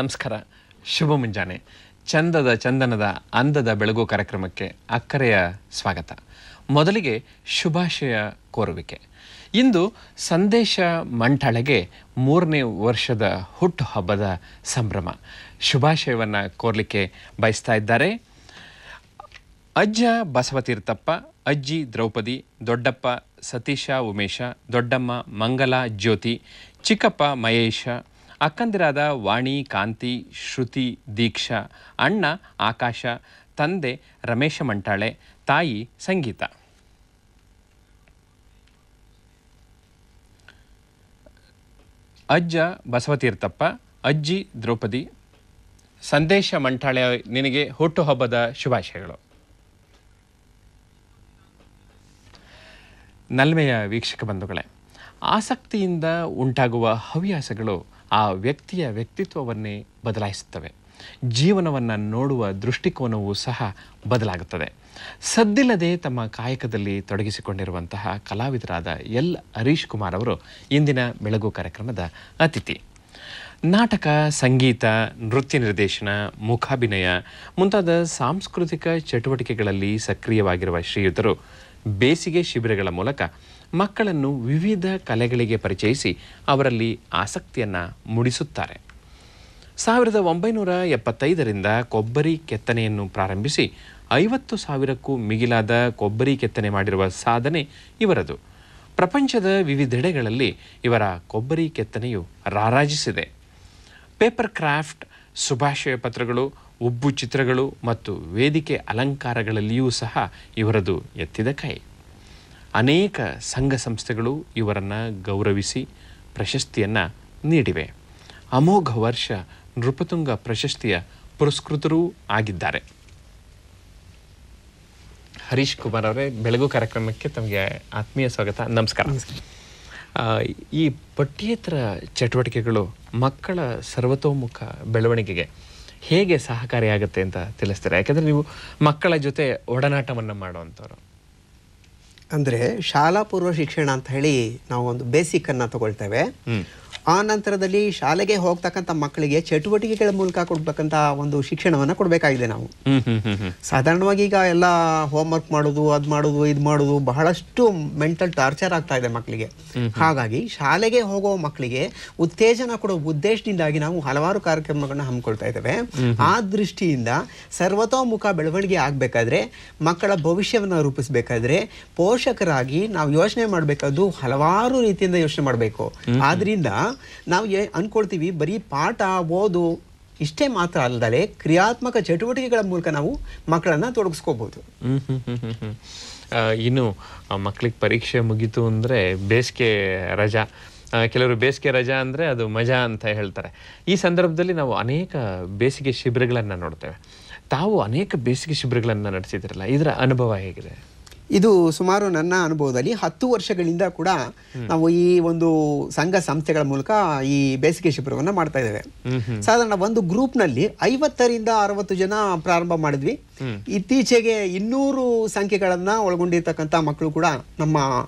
ನಮಸ್ಕಾರ, ಶುಭ ಮುಂಜಾನೆ. ಚಂದದ ಚಂದನದ ಅಂದದ ಬೆಳಗು ಕಾರ್ಯಕ್ರಮಕ್ಕೆ ಅಕ್ಕರೆಯ ಸ್ವಾಗತ. ಮೊದಲಿಗೆ ಶುಭಾಶಯ ಕೋರುವಿಕೆ. ಇಂದು ಸಂದೇಶ ಮಂಠಳೆಗೆ 3ನೇ ವರ್ಷದ ಹುಟ್ಟು ಹಬ್ಬದ ಸಂಭ್ರಮ. ಶುಭಾಶಯವನ್ನು ಕೋರ್ಲಿಕ್ಕೆ ಬಯಸ್ತಾ ಇದ್ದಾರೆ ಅಜ್ಜ ಬಸವತೀರ್ಥಪ್ಪ, ಅಜ್ಜಿ ದ್ರೌಪದಿ, ದೊಡ್ಡಪ್ಪ ಸತೀಶ ಉಮೇಶ, ದೊಡ್ಡಮ್ಮ ಮಂಗಲ ಜ್ಯೋತಿ, ಚಿಕ್ಕಪ್ಪ ಮಹೇಶ, ಅಕ್ಕಂದಿರಾದ ವಾಣಿ, ಕಾಂತಿ, ಶ್ರುತಿ, ದೀಕ್ಷಾ, ಅಣ್ಣ ಆಕಾಶ, ತಂದೆ ರಮೇಶ ಮಂಟಾಳೆ, ತಾಯಿ ಸಂಗೀತ. ಅಜ್ಜ ಬಸವತೀರ್ಥಪ್ಪ, ಅಜ್ಜಿ ದ್ರೌಪದಿ, ಸಂದೇಶ ಮಂಟಾಳೆ, ನಿನಗೆ ಹುಟ್ಟುಹಬ್ಬದ ಶುಭಾಶಯಗಳು. ನಲ್ಮೆಯ ವೀಕ್ಷಕ ಬಂಧುಗಳೇ, ಆಸಕ್ತಿಯಿಂದ ಉಂಟಾಗುವ ಹವ್ಯಾಸಗಳು ಆ ವ್ಯಕ್ತಿಯ ವ್ಯಕ್ತಿತ್ವವನ್ನೇ ಬದಲಾಯಿಸುತ್ತವೆ. ಜೀವನವನ್ನು ನೋಡುವ ದೃಷ್ಟಿಕೋನವೂ ಸಹ ಬದಲಾಗುತ್ತದೆ. ಸದ್ದಿಲ್ಲದೆ ತಮ್ಮ ಕಾಯಕದಲ್ಲಿ ತೊಡಗಿಸಿಕೊಂಡಿರುವಂತಹ ಕಲಾವಿದರಾದ ಎಲ್ ಹರೀಶ್ ಕುಮಾರ್ ಅವರು ಇಂದಿನ ಬೆಳಗು ಕಾರ್ಯಕ್ರಮದ ಅತಿಥಿ. ನಾಟಕ, ಸಂಗೀತ, ನೃತ್ಯ ನಿರ್ದೇಶನ, ಮುಖಾಭಿನಯ ಮುಂತಾದ ಸಾಂಸ್ಕೃತಿಕ ಚಟುವಟಿಕೆಗಳಲ್ಲಿ ಸಕ್ರಿಯವಾಗಿರುವ ಶ್ರೀಯುತರು ಬೇಸಿಗೆ ಶಿಬಿರಗಳ ಮೂಲಕ ಮಕ್ಕಳನ್ನು ವಿವಿಧ ಕಲೆಗಳಿಗೆ ಪರಿಚಯಿಸಿ ಅವರಲ್ಲಿ ಆಸಕ್ತಿಯನ್ನು ಮೂಡಿಸುತ್ತಾರೆ. 1975ರಿಂದ ಕೊಬ್ಬರಿ ಕೆತ್ತನೆಯನ್ನು ಪ್ರಾರಂಭಿಸಿ 50,000ಕ್ಕೂ ಮಿಗಿಲಾದ ಕೊಬ್ಬರಿ ಕೆತ್ತನೆ ಮಾಡಿರುವ ಸಾಧನೆ ಇವರದು. ಪ್ರಪಂಚದ ವಿವಿಧೆಡೆಗಳಲ್ಲಿ ಇವರ ಕೊಬ್ಬರಿ ಕೆತ್ತನೆಯು ರಾರಾಜಿಸಿದೆ. ಪೇಪರ್ ಕ್ರಾಫ್ಟ್, ಶುಭಾಶಯ ಪತ್ರಗಳು, ಉಬ್ಬು ಚಿತ್ರಗಳು ಮತ್ತು ವೇದಿಕೆ ಅಲಂಕಾರಗಳಲ್ಲಿಯೂ ಸಹ ಇವರದು ಎತ್ತಿದ ಕೈ. ಅನೇಕ ಸಂಘ ಸಂಸ್ಥೆಗಳು ಇವರನ್ನು ಗೌರವಿಸಿ ಪ್ರಶಸ್ತಿಯನ್ನು ನೀಡಿವೆ. ಅಮೋಘ ವರ್ಷ ನೃಪತುಂಗ ಪ್ರಶಸ್ತಿಯ ಪುರಸ್ಕೃತರೂ ಆಗಿದ್ದಾರೆ. ಹರೀಶ್ ಕುಮಾರ್ ಅವರೇ, ಬೆಳಗು ಕಾರ್ಯಕ್ರಮಕ್ಕೆ ತಮಗೆ ಆತ್ಮೀಯ ಸ್ವಾಗತ. ನಮಸ್ಕಾರ. ಈ ಪಠ್ಯೇತರ ಚಟುವಟಿಕೆಗಳು ಮಕ್ಕಳ ಸರ್ವತೋಮುಖ ಬೆಳವಣಿಗೆಗೆ ಹೇಗೆ ಸಹಕಾರಿಯಾಗುತ್ತೆ ಅಂತ ತಿಳಿಸ್ತೀರಾ? ಯಾಕಂದರೆ ನೀವು ಮಕ್ಕಳ ಜೊತೆ ಒಡನಾಟವನ್ನು ಮಾಡುವಂಥವ್ರು. ಅಂದರೆ ಶಾಲಾ ಪೂರ್ವ ಶಿಕ್ಷಣ ಅಂತ ಹೇಳಿ ನಾವು ಒಂದು ಬೇಸಿಕ್ಕನ್ನು ತಗೊಳ್ತೇವೆ. ಆ ನಂತರದಲ್ಲಿ ಶಾಲೆಗೆ ಹೋಗ್ತಕ್ಕಂಥ ಮಕ್ಕಳಿಗೆ ಚಟುವಟಿಕೆಗಳ ಮೂಲಕ ಕೊಡ್ಬೇಕಂತ ಒಂದು ಶಿಕ್ಷಣವನ್ನು ಕೊಡಬೇಕಾಗಿದೆ ನಾವು. ಸಾಧಾರಣವಾಗಿ ಈಗ ಎಲ್ಲ ಹೋಮ್ವರ್ಕ್ ಮಾಡೋದು, ಅದು ಮಾಡೋದು, ಇದು ಮಾಡೋದು, ಬಹಳಷ್ಟು ಮೆಂಟಲ್ ಟಾರ್ಚರ್ ಆಗ್ತಾ ಇದೆ ಮಕ್ಕಳಿಗೆ. ಹಾಗಾಗಿ ಶಾಲೆಗೆ ಹೋಗೋ ಮಕ್ಕಳಿಗೆ ಉತ್ತೇಜನ ಕೊಡೋ ಉದ್ದೇಶದಿಂದಾಗಿ ನಾವು ಹಲವಾರು ಕಾರ್ಯಕ್ರಮಗಳನ್ನ ಹಮ್ಮಿಕೊಳ್ತಾ ಇದ್ದೇವೆ. ಆ ದೃಷ್ಟಿಯಿಂದ ಸರ್ವತೋಮುಖ ಬೆಳವಣಿಗೆ ಆಗಬೇಕಾದ್ರೆ, ಮಕ್ಕಳ ಭವಿಷ್ಯವನ್ನು ರೂಪಿಸಬೇಕಾದ್ರೆ ಪೋಷಕರಾಗಿ ನಾವು ಯೋಚನೆ ಮಾಡಬೇಕಾದ್ದು ಹಲವಾರು ರೀತಿಯಿಂದ ಯೋಚನೆ ಮಾಡಬೇಕು. ಆದ್ರಿಂದ ನಾವು ಅನ್ಕೊಳ್ತೀವಿ ಬರೀ ಪಾಠ ಓದು ಇಷ್ಟೇ ಮಾತ್ರ ಅಲ್ಲದೆ ಕ್ರಿಯಾತ್ಮಕ ಚಟುವಟಿಕೆಗಳ ಮೂಲಕ ನಾವು ಮಕ್ಕಳನ್ನ ತೊಡಗಿಸ್ಕೋಬಹುದು. ಇನ್ನು ಮಕ್ಕಳಿಗೆ ಪರೀಕ್ಷೆ ಮುಗೀತು ಅಂದರೆ ಬೇಸಿಗೆ ರಜಾ, ಕೆಲವರು ಬೇಸಿಗೆ ರಜಾ ಅಂದರೆ ಅದು ಮಜಾ ಅಂತ ಹೇಳ್ತಾರೆ. ಈ ಸಂದರ್ಭದಲ್ಲಿ ನಾವು ಅನೇಕ ಬೇಸಿಗೆ ಶಿಬಿರಗಳನ್ನು ನೋಡ್ತೇವೆ. ತಾವು ಅನೇಕ ಬೇಸಿಗೆ ಶಿಬಿರಗಳನ್ನು ನಡೆಸಿದಿರಲ್ಲ, ಇದರ ಅನುಭವ ಹೇಗಿದೆ? ಇದು ಸುಮಾರು ನನ್ನ ಅನುಭವದಲ್ಲಿ 10 ವರ್ಷಗಳಿಂದ ಕೂಡ ನಾವು ಈ ಒಂದು ಸಂಘ ಸಂಸ್ಥೆಗಳ ಮೂಲಕ ಈ ಬೇಸಿಗೆ ಶಿಬಿರವನ್ನು ಮಾಡ್ತಾ ಇದ್ದೇವೆ. ಸಾಧಾರಣ ಒಂದು ಗ್ರೂಪ್ನಲ್ಲಿ 50ರಿಂದ 60 ಜನ ಪ್ರಾರಂಭ ಮಾಡಿದ್ವಿ. ಇತ್ತೀಚೆಗೆ 200 ಸಂಖ್ಯೆಗಳನ್ನ ಒಳಗೊಂಡಿರ್ತಕ್ಕಂಥ ಮಕ್ಕಳು ಕೂಡ ನಮ್ಮ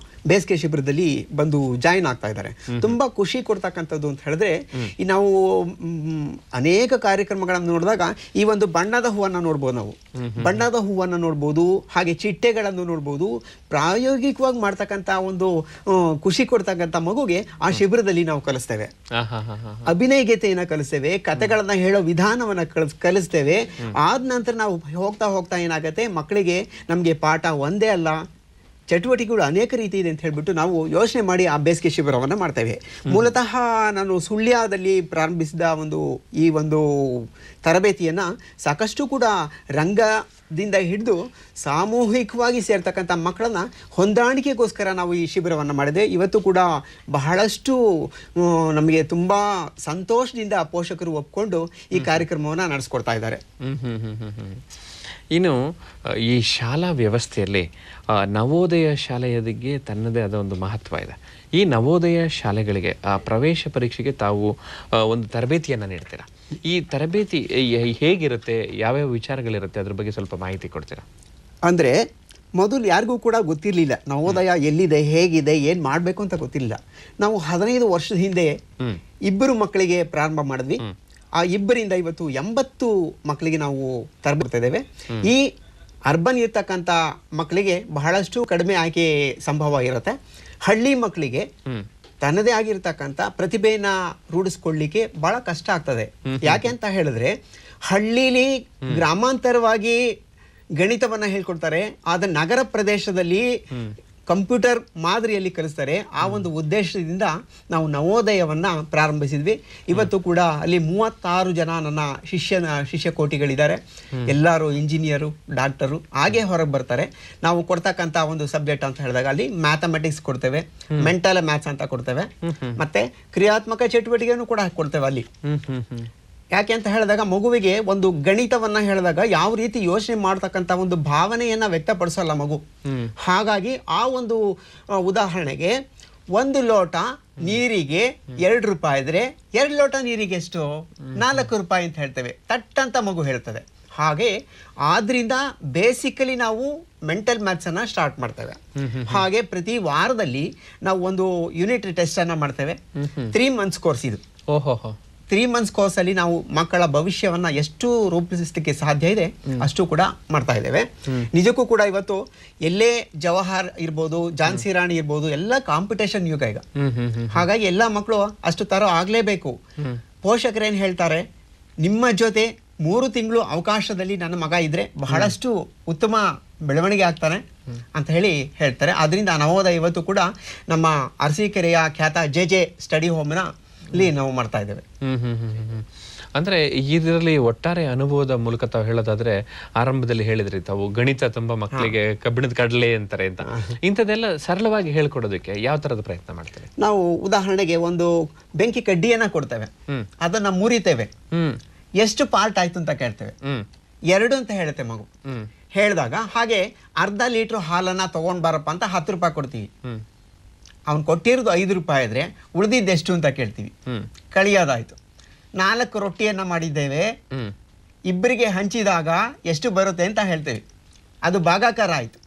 ಬೇಸಿಗೆ ಶಿಬಿರದಲ್ಲಿ ಬಂದು ಜಾಯಿನ್ ಆಗ್ತಾ ಇದ್ದಾರೆ. ತುಂಬಾ ಖುಷಿ ಕೊಡ್ತಕ್ಕಂಥದ್ದು ಅಂತ ಹೇಳಿದ್ರೆ, ನಾವು ಅನೇಕ ಕಾರ್ಯಕ್ರಮಗಳನ್ನು ನೋಡಿದಾಗ ಈ ಒಂದು ಬಣ್ಣದ ಹೂವನ್ನು ನೋಡ್ಬೋದು, ನಾವು ಬಣ್ಣದ ಹೂವನ್ನು ನೋಡ್ಬೋದು, ಹಾಗೆ ಚಿಟ್ಟೆಗಳನ್ನು ನೋಡ್ಬೋದು. ಪ್ರಾಯೋಗಿಕವಾಗಿ ಮಾಡ್ತಕ್ಕಂಥ ಒಂದು ಖುಷಿ ಕೊಡ್ತಕ್ಕಂಥ ಮಗುಗೆ ಆ ಶಿಬಿರದಲ್ಲಿ ನಾವು ಕಲಿಸ್ತೇವೆ. ಅಭಿನಯಗೀತೆಯನ್ನ ಕಲಿಸ್ತೇವೆ, ಕಥೆಗಳನ್ನ ಹೇಳೋ ವಿಧಾನವನ್ನ ಕಲಿಸ್ತೇವೆ. ಆದ ನಂತರ ನಾವು ಹೋಗ್ತಾ ಹೋಗ್ತಾ ಏನಾಗತ್ತೆ, ಮಕ್ಕಳಿಗೆ ನಮ್ಗೆ ಪಾಠ ಒಂದೇ ಅಲ್ಲ, ಚಟುವಟಿಕೆಗಳು ಅನೇಕ ರೀತಿ ಇದೆ ಅಂತ ಹೇಳ್ಬಿಟ್ಟು ನಾವು ಯೋಚನೆ ಮಾಡಿ ಆ ಬೇಸಿಗೆ ಶಿಬಿರವನ್ನು ಮಾಡ್ತೇವೆ. ಮೂಲತಃ ನಾನು ಸುಳ್ಯದಲ್ಲಿ ಪ್ರಾರಂಭಿಸಿದ ಈ ಒಂದು ತರಬೇತಿಯನ್ನು ಸಾಕಷ್ಟು ಕೂಡ ರಂಗದಿಂದ ಹಿಡಿದು ಸಾಮೂಹಿಕವಾಗಿ ಸೇರ್ತಕ್ಕಂಥ ಮಕ್ಕಳನ್ನ ಹೊಂದಾಣಿಕೆಗೋಸ್ಕರ ನಾವು ಈ ಶಿಬಿರವನ್ನು ಮಾಡಿದೆ. ಇವತ್ತು ಕೂಡ ಬಹಳಷ್ಟು ನಮಗೆ ತುಂಬ ಸಂತೋಷದಿಂದ ಪೋಷಕರು ಒಪ್ಕೊಂಡು ಈ ಕಾರ್ಯಕ್ರಮವನ್ನು ನಡೆಸ್ಕೊಡ್ತಾ ಇದ್ದಾರೆ. ಇನ್ನು ಈ ಶಾಲಾ ವ್ಯವಸ್ಥೆಯಲ್ಲಿ ನವೋದಯ ಶಾಲೆಯದಿಗೆ ತನ್ನದೇ ಆದ ಒಂದು ಮಹತ್ವ ಇದೆ. ಈ ನವೋದಯ ಶಾಲೆಗಳಿಗೆ ಪ್ರವೇಶ ಪರೀಕ್ಷೆಗೆ ತಾವು ಒಂದು ತರಬೇತಿಯನ್ನು ನೀಡ್ತೀರಾ. ಈ ತರಬೇತಿ ಹೇಗಿರುತ್ತೆ, ಯಾವ್ಯಾವ ವಿಚಾರಗಳಿರುತ್ತೆ, ಅದ್ರ ಬಗ್ಗೆ ಸ್ವಲ್ಪ ಮಾಹಿತಿ ಕೊಡ್ತೀರಾ? ಅಂದರೆ ಮೊದಲು ಯಾರಿಗೂ ಕೂಡ ಗೊತ್ತಿರಲಿಲ್ಲ ನವೋದಯ ಎಲ್ಲಿದೆ, ಹೇಗಿದೆ, ಏನು ಮಾಡಬೇಕು ಅಂತ ಗೊತ್ತಿರಲಿಲ್ಲ. ನಾವು 15 ವರ್ಷದ ಹಿಂದೆ 2 ಮಕ್ಕಳಿಗೆ ಪ್ರಾರಂಭ ಮಾಡಿದ್ವಿ. ಆ ಇಬ್ಬರಿಂದ ಇವತ್ತು 80 ಮಕ್ಕಳಿಗೆ ನಾವು ತರಬಿಡ್ತಾ ಇದ್ದೇವೆ. ಈ ಅರ್ಬನ್ ಇರ್ತಕ್ಕಂಥ ಮಕ್ಕಳಿಗೆ ಬಹಳಷ್ಟು ಕಡಿಮೆ ಆಯ್ಕೆ ಸಂಭವ ಇರುತ್ತೆ. ಹಳ್ಳಿ ಮಕ್ಕಳಿಗೆ ತನ್ನದೇ ಆಗಿರ್ತಕ್ಕಂಥ ಪ್ರತಿಭೆಯನ್ನ ರೂಢಿಸ್ಕೊಳ್ಳಿಕ್ಕೆ ಬಹಳ ಕಷ್ಟ ಆಗ್ತದೆ. ಯಾಕೆ ಅಂತ ಹೇಳಿದ್ರೆ ಹಳ್ಳಿಲಿ ಗ್ರಾಮಾಂತರವಾಗಿ ಗಣಿತವನ್ನ ಹೇಳ್ಕೊಡ್ತಾರೆ, ಆದ್ರೆ ನಗರ ಪ್ರದೇಶದಲ್ಲಿ ಕಂಪ್ಯೂಟರ್ ಮಾದರಿಯಲ್ಲಿ ಕಲಿಸ್ತಾರೆ. ಆ ಒಂದು ಉದ್ದೇಶದಿಂದ ನಾವು ನವೋದಯವನ್ನ ಪ್ರಾರಂಭಿಸಿದ್ವಿ. ಇವತ್ತು ಕೂಡ ಅಲ್ಲಿ 36 ಜನ ನನ್ನ ಶಿಷ್ಯ ಕೋಟಿಗಳಿದ್ದಾರೆ. ಎಲ್ಲರೂ ಇಂಜಿನಿಯರು, ಡಾಕ್ಟರು ಹಾಗೆ ಹೊರಗೆ ಬರ್ತಾರೆ. ನಾವು ಕೊಡ್ತಕ್ಕಂಥ ಒಂದು ಸಬ್ಜೆಕ್ಟ್ ಅಂತ ಹೇಳಿದಾಗ ಅಲ್ಲಿ ಮ್ಯಾಥಮೆಟಿಕ್ಸ್ ಕೊಡ್ತೇವೆ, ಮೆಂಟಲ್ ಮ್ಯಾಥ್ಸ್ ಅಂತ ಕೊಡ್ತೇವೆ, ಮತ್ತೆ ಕ್ರಿಯಾತ್ಮಕ ಚಟುವಟಿಕೆಯನ್ನು ಕೂಡ ಕೊಡ್ತೇವೆ ಅಲ್ಲಿ. ಯಾಕೆ ಅಂತ ಹೇಳಿದಾಗ ಮಗುವಿಗೆ ಒಂದು ಗಣಿತವನ್ನ ಹೇಳಿದಾಗ ಯಾವ ರೀತಿ ಯೋಚನೆ ಮಾಡ್ತಕ್ಕಂಥ ಒಂದು ಭಾವನೆಯನ್ನ ವ್ಯಕ್ತಪಡಿಸಲ್ಲ ಮಗು. ಹಾಗಾಗಿ ಆ ಒಂದು ಉದಾಹರಣೆಗೆ 1 ಲೋಟ ನೀರಿಗೆ 2 ರೂಪಾಯಿ ಇದ್ರೆ 2 ಲೋಟ ನೀರಿಗೆ ಎಷ್ಟು 4 ರೂಪಾಯಿ ಅಂತ ಹೇಳ್ತೇವೆ, ತಟ್ಟಂತ ಮಗು ಹೇಳ್ತದೆ. ಹಾಗೆ ಆದ್ರಿಂದ ಬೇಸಿಕಲಿ ನಾವು ಮೆಂಟಲ್ ಮ್ಯಾಥ್ಸ್ ಅನ್ನ ಸ್ಟಾರ್ಟ್ ಮಾಡ್ತೇವೆ. ಹಾಗೆ ಪ್ರತಿ ವಾರದಲ್ಲಿ ನಾವು ಒಂದು ಯೂನಿಟ್ ಟೆಸ್ಟ್ ಅನ್ನ ಮಾಡ್ತೇವೆ. 3 ಮಂತ್ಸ್ ಕೋರ್ಸ್ ಇದು. 3 ಮಂತ್ಸ್ ಕೋರ್ಸ್ ಅಲ್ಲಿ ನಾವು ಮಕ್ಕಳ ಭವಿಷ್ಯವನ್ನ ಎಷ್ಟು ರೂಪಿಸಲಿಕ್ಕೆ ಸಾಧ್ಯ ಇದೆ ಅಷ್ಟು ಕೂಡ ಮಾಡ್ತಾ ಇದ್ದೇವೆ. ನಿಜಕ್ಕೂ ಕೂಡ ಇವತ್ತು ಎಲ್ಲೇ ಜವಾಹರ್ ಇರ್ಬೋದು, ಝಾನ್ಸಿ ರಾಣಿ ಇರ್ಬೋದು, ಎಲ್ಲ ಕಾಂಪಿಟೇಷನ್ ಯುಗ ಈಗ. ಹಾಗಾಗಿ ಎಲ್ಲ ಮಕ್ಕಳು ಅಷ್ಟು ತರ ಆಗ್ಲೇಬೇಕು. ಪೋಷಕರೇನ್ ಹೇಳ್ತಾರೆ, ನಿಮ್ಮ ಜೊತೆ 3 ತಿಂಗಳು ಅವಕಾಶದಲ್ಲಿ ನನ್ನ ಮಗ ಇದ್ರೆ ಬಹಳಷ್ಟು ಉತ್ತಮ ಬೆಳವಣಿಗೆ ಆಗ್ತಾನೆ ಅಂತ ಹೇಳ್ತಾರೆ. ಅದರಿಂದ ನವೋದಯ ಇವತ್ತು ಕೂಡ ನಮ್ಮ ಅರಸೀಕೆರೆಯ ಖ್ಯಾತ ಜೆ ಸ್ಟಡಿ ಹೋಮ್ನ ಇಲ್ಲಿ ನಾವು ಮಾಡ್ತಾ ಇದ್ದೇವೆ. ಅಂದ್ರೆ ಇದರಲ್ಲಿ ಒಟ್ಟಾರೆ ಅನುಭವದ ಮೂಲಕ ತಾವು ಹೇಳೋದಾದ್ರೆ, ಆರಂಭದಲ್ಲಿ ಹೇಳಿದ್ರಿ ತಾವು ಗಣಿತ ತುಂಬಾ ಮಕ್ಕಳಿಗೆ ಕಬ್ಬಿಣದ ಕಡಲೆ ಅಂತಾರೆ ಅಂತ, ಇಂಥದ್ದೆಲ್ಲ ಸರಳವಾಗಿ ಹೇಳ್ಕೊಡೋದಕ್ಕೆ ಯಾವ ತರದ ಪ್ರಯತ್ನ ಮಾಡ್ತೇವೆ? ನಾವು ಉದಾಹರಣೆಗೆ ಒಂದು ಬೆಂಕಿ ಕಡ್ಡಿಯನ್ನ ಕೊಡ್ತೇವೆ, ಅದನ್ನ ಮುರಿತೇವೆ, ಎಷ್ಟು ಪಾರ್ಟ್ ಆಯ್ತು ಅಂತ ಕೇಳ್ತೇವೆ, 2 ಅಂತ ಹೇಳುತ್ತೆ ಮಗು. ಹೇಳಿದಾಗ ಹಾಗೆ ಅರ್ಧ ಲೀಟರ್ ಹಾಲನ್ನ ತಗೊಂಡ್ ಬಾರಪ್ಪ ಅಂತ 10 ರೂಪಾಯಿ ಕೊಡ್ತೀವಿ. ಅವ್ನು ಕೊಟ್ಟಿರೋದು 5 ರೂಪಾಯಿ ಇದ್ರೆ ಉಳಿದಿದ್ದೆಷ್ಟು ಅಂತ ಕೇಳ್ತೀವಿ. ಕಳಿಯೋದಾಯ್ತು. 4 ರೊಟ್ಟಿಯನ್ನ ಮಾಡಿದ್ದೇವೆ, ಇಬ್ಬರಿಗೆ ಹಂಚಿದಾಗ ಎಷ್ಟು ಬರುತ್ತೆ ಅಂತ ಹೇಳ್ತೇವೆ. ಅದು ಭಾಗಾಕಾರ ಆಯ್ತು.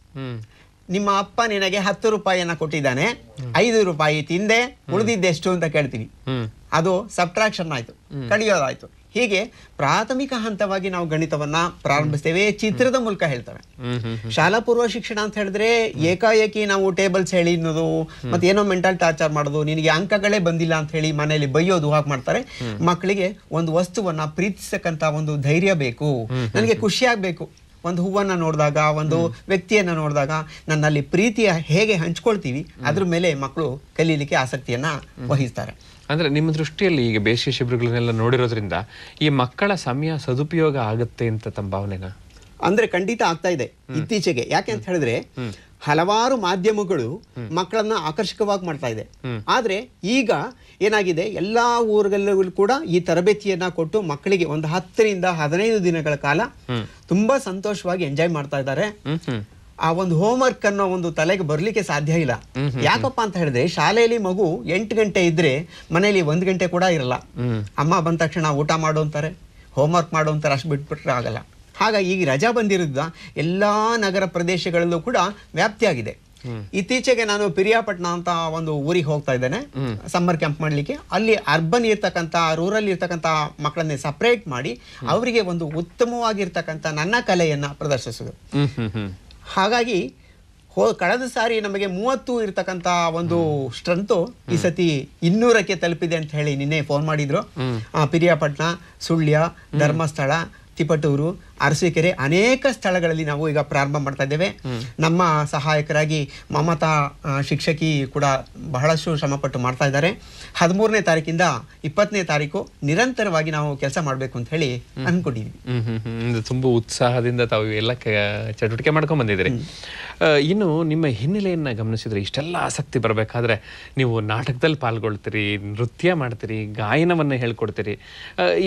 ನಿಮ್ಮ ಅಪ್ಪ ನಿನಗೆ 10 ರೂಪಾಯಿಯನ್ನ ಕೊಟ್ಟಿದ್ದಾನೆ, 5 ರೂಪಾಯಿ ತಿಂದೆ, ಉಳಿದಿದ್ದೆಷ್ಟು ಅಂತ ಕೇಳ್ತೀವಿ. ಅದು ಸಬ್ಟ್ರಾಕ್ಷನ್ ಆಯ್ತು, ಕಳಿಯೋದಾಯ್ತು. ಹೀಗೆ ಪ್ರಾಥಮಿಕ ಹಂತವಾಗಿ ನಾವು ಗಣಿತವನ್ನ ಪ್ರಾರಂಭಿಸ್ತೇವೆ, ಚಿತ್ರದ ಮೂಲಕ ಹೇಳ್ತೇವೆ. ಶಾಲಾ ಪೂರ್ವ ಶಿಕ್ಷಣ ಅಂತ ಹೇಳಿದ್ರೆ ಏಕಾಏಕಿ ನಾವು ಟೇಬಲ್ಸ್ ಹೇಳಿ ಅನ್ನೋದು, ಮತ್ತೆ ಏನೋ ಮೆಂಟಲ್ ಟಾರ್ಚರ್ ಮಾಡೋದು, ನಿನಗೆ ಅಂಕಗಳೇ ಬಂದಿಲ್ಲ ಅಂತ ಹೇಳಿ ಮನೆಯಲ್ಲಿ ಬೈಯೋದು ಹಾಗೆ ಮಾಡ್ತಾರೆ. ಮಕ್ಕಳಿಗೆ ಒಂದು ವಸ್ತುವನ್ನ ಪ್ರೀತಿಸಕ್ಕಂತ ಒಂದು ಧೈರ್ಯ ಬೇಕು, ನನಗೆ ಖುಷಿ ಆಗ್ಬೇಕು. ಒಂದು ಹೂವನ್ನ ನೋಡಿದಾಗ, ಒಂದು ವ್ಯಕ್ತಿಯನ್ನ ನೋಡಿದಾಗ ನನ್ನಲ್ಲಿ ಪ್ರೀತಿಯ ಹೇಗೆ ಹಂಚ್ಕೊಳ್ತೀವಿ ಅದ್ರ ಮೇಲೆ ಮಕ್ಕಳು ಕಲೀಲಿಕ್ಕೆ ಆಸಕ್ತಿಯನ್ನ ವಹಿಸ್ತಾರೆ. ಅಂದ್ರೆ ನಿಮ್ಮ ದೃಷ್ಟಿಯಲ್ಲಿ ಈಗ ಬೇಸಿಗೆ ಶಿಬಿರಗಳನ್ನೆಲ್ಲ ನೋಡಿರೋದ್ರಿಂದ ಈ ಮಕ್ಕಳ ಸಮಯ ಸದುಪಯೋಗ ಆಗುತ್ತೆ ಅಂತ ತಮ್ಮ ಭಾವನೆನಾ? ಅಂದ್ರೆ ಖಂಡಿತ ಆಗ್ತಾ ಇದೆ ಇತ್ತೀಚೆಗೆ. ಯಾಕೆ ಅಂತ ಹೇಳಿದ್ರೆ ಹಲವಾರು ಮಾಧ್ಯಮಗಳು ಮಕ್ಕಳನ್ನ ಆಕರ್ಷಕವಾಗಿ ಮಾಡ್ತಾ ಇದೆ. ಆದ್ರೆ ಈಗ ಏನಾಗಿದೆ, ಎಲ್ಲಾ ಊರುಗಳಲ್ಲೂ ಕೂಡ ಈ ತರಬೇತಿಯನ್ನ ಕೊಟ್ಟು ಮಕ್ಕಳಿಗೆ ಒಂದು 10 ರಿಂದ 15 ದಿನಗಳ ಕಾಲ ತುಂಬಾ ಸಂತೋಷವಾಗಿ ಎಂಜಾಯ್ ಮಾಡ್ತಾ ಇದ್ದಾರೆ. ಆ ಒಂದು ಹೋಮ್ವರ್ಕ್ ಅನ್ನೋ ಒಂದು ತಲೆಗೆ ಬರ್ಲಿಕ್ಕೆ ಸಾಧ್ಯ ಇಲ್ಲ. ಯಾಕಪ್ಪ ಅಂತ ಹೇಳಿದ್ರೆ ಶಾಲೆಯಲ್ಲಿ ಮಗು 8 ಗಂಟೆ ಇದ್ರೆ ಮನೆಯಲ್ಲಿ 1 ಗಂಟೆ ಕೂಡ ಇರಲ್ಲ. ಅಮ್ಮ ಬಂದ ತಕ್ಷಣ ಊಟ ಮಾಡು ಅಂತಾರೆ, ಹೋಮ್ವರ್ಕ್ ಮಾಡು ಅಂತಾರೆ, ಅಷ್ಟು ಬಿಟ್ಬಿಟ್ರೆ ಆಗಲ್ಲ. ಹಾಗಾಗಿ ಈಗ ರಜಾ ಬಂದಿರೋದ್ರಿಂದ ಎಲ್ಲಾ ನಗರ ಪ್ರದೇಶಗಳಲ್ಲೂ ಕೂಡ ವ್ಯಾಪ್ತಿಯಾಗಿದೆ. ಇತ್ತೀಚೆಗೆ ನಾನು ಪಿರಿಯಾಪಟ್ಟಣ ಅಂತ ಒಂದು ಊರಿಗೆ ಹೋಗ್ತಾ ಇದ್ದೇನೆ ಸಮ್ಮರ್ ಕ್ಯಾಂಪ್ ಮಾಡ್ಲಿಕ್ಕೆ. ಅಲ್ಲಿ ಅರ್ಬನ್ ಇರ್ತಕ್ಕಂಥ, ರೂರಲ್ ಇರ್ತಕ್ಕಂಥ ಮಕ್ಕಳನ್ನೇ ಸಪರೇಟ್ ಮಾಡಿ ಅವರಿಗೆ ಒಂದು ಉತ್ತಮವಾಗಿರ್ತಕ್ಕಂಥ ನನ್ನ ಕಲೆಯನ್ನ ಪ್ರದರ್ಶಿಸೋದು. ಹಾಗಾಗಿ ಕಳೆದ ಸಾರಿ ನಮಗೆ 30 ಇರ್ತಕ್ಕಂಥ ಒಂದು ಸ್ಟ್ರೆಂತ್ ಈ ಸತಿ 200ಕ್ಕೆ ತಲುಪಿದೆ ಅಂತ ಹೇಳಿ ನಿನ್ನೆ ಫೋನ್ ಮಾಡಿದ್ರು. ಪಿರಿಯಾಪಟ್ಟಣ, ಸುಳ್ಯ, ಧರ್ಮಸ್ಥಳ, ತಿಪಟೂರು, ಅರಸೀಕೆರೆ ಅನೇಕ ಸ್ಥಳಗಳಲ್ಲಿ ನಾವು ಈಗ ಪ್ರಾರಂಭ ಮಾಡ್ತಾ ಇದ್ದೇವೆ. ನಮ್ಮ ಸಹಾಯಕರಾಗಿ ಮಮತಾ ಶಿಕ್ಷಕಿ ಕೂಡ ಬಹಳಷ್ಟು ಶ್ರಮಪಟ್ಟು ಮಾಡ್ತಾ ಇದ್ದಾರೆ. 13ನೇ ತಾರೀಕಿಂದ 20ನೇ ತಾರೀಕು ನಿರಂತರವಾಗಿ ನಾವು ಕೆಲಸ ಮಾಡಬೇಕು ಅಂತ ಹೇಳಿ ಅನ್ಕೊಂಡಿದ್ವಿ. ತುಂಬಾ ಉತ್ಸಾಹದಿಂದ ತಾವು ಎಲ್ಲ ಚಟುವಟಿಕೆ ಮಾಡ್ಕೊಂಡ್ ಬಂದಿದ್ದೀರಿ. ಇನ್ನು ನಿಮ್ಮ ಹಿನ್ನೆಲೆಯನ್ನ ಗಮನಿಸಿದ್ರೆ ಇಷ್ಟೆಲ್ಲ ಆಸಕ್ತಿ ಬರಬೇಕಾದ್ರೆ ನೀವು ನಾಟಕದಲ್ಲಿ ಪಾಲ್ಗೊಳ್ತೀರಿ, ನೃತ್ಯ ಮಾಡ್ತೀರಿ, ಗಾಯನವನ್ನ ಹೇಳ್ಕೊಡ್ತೀರಿ.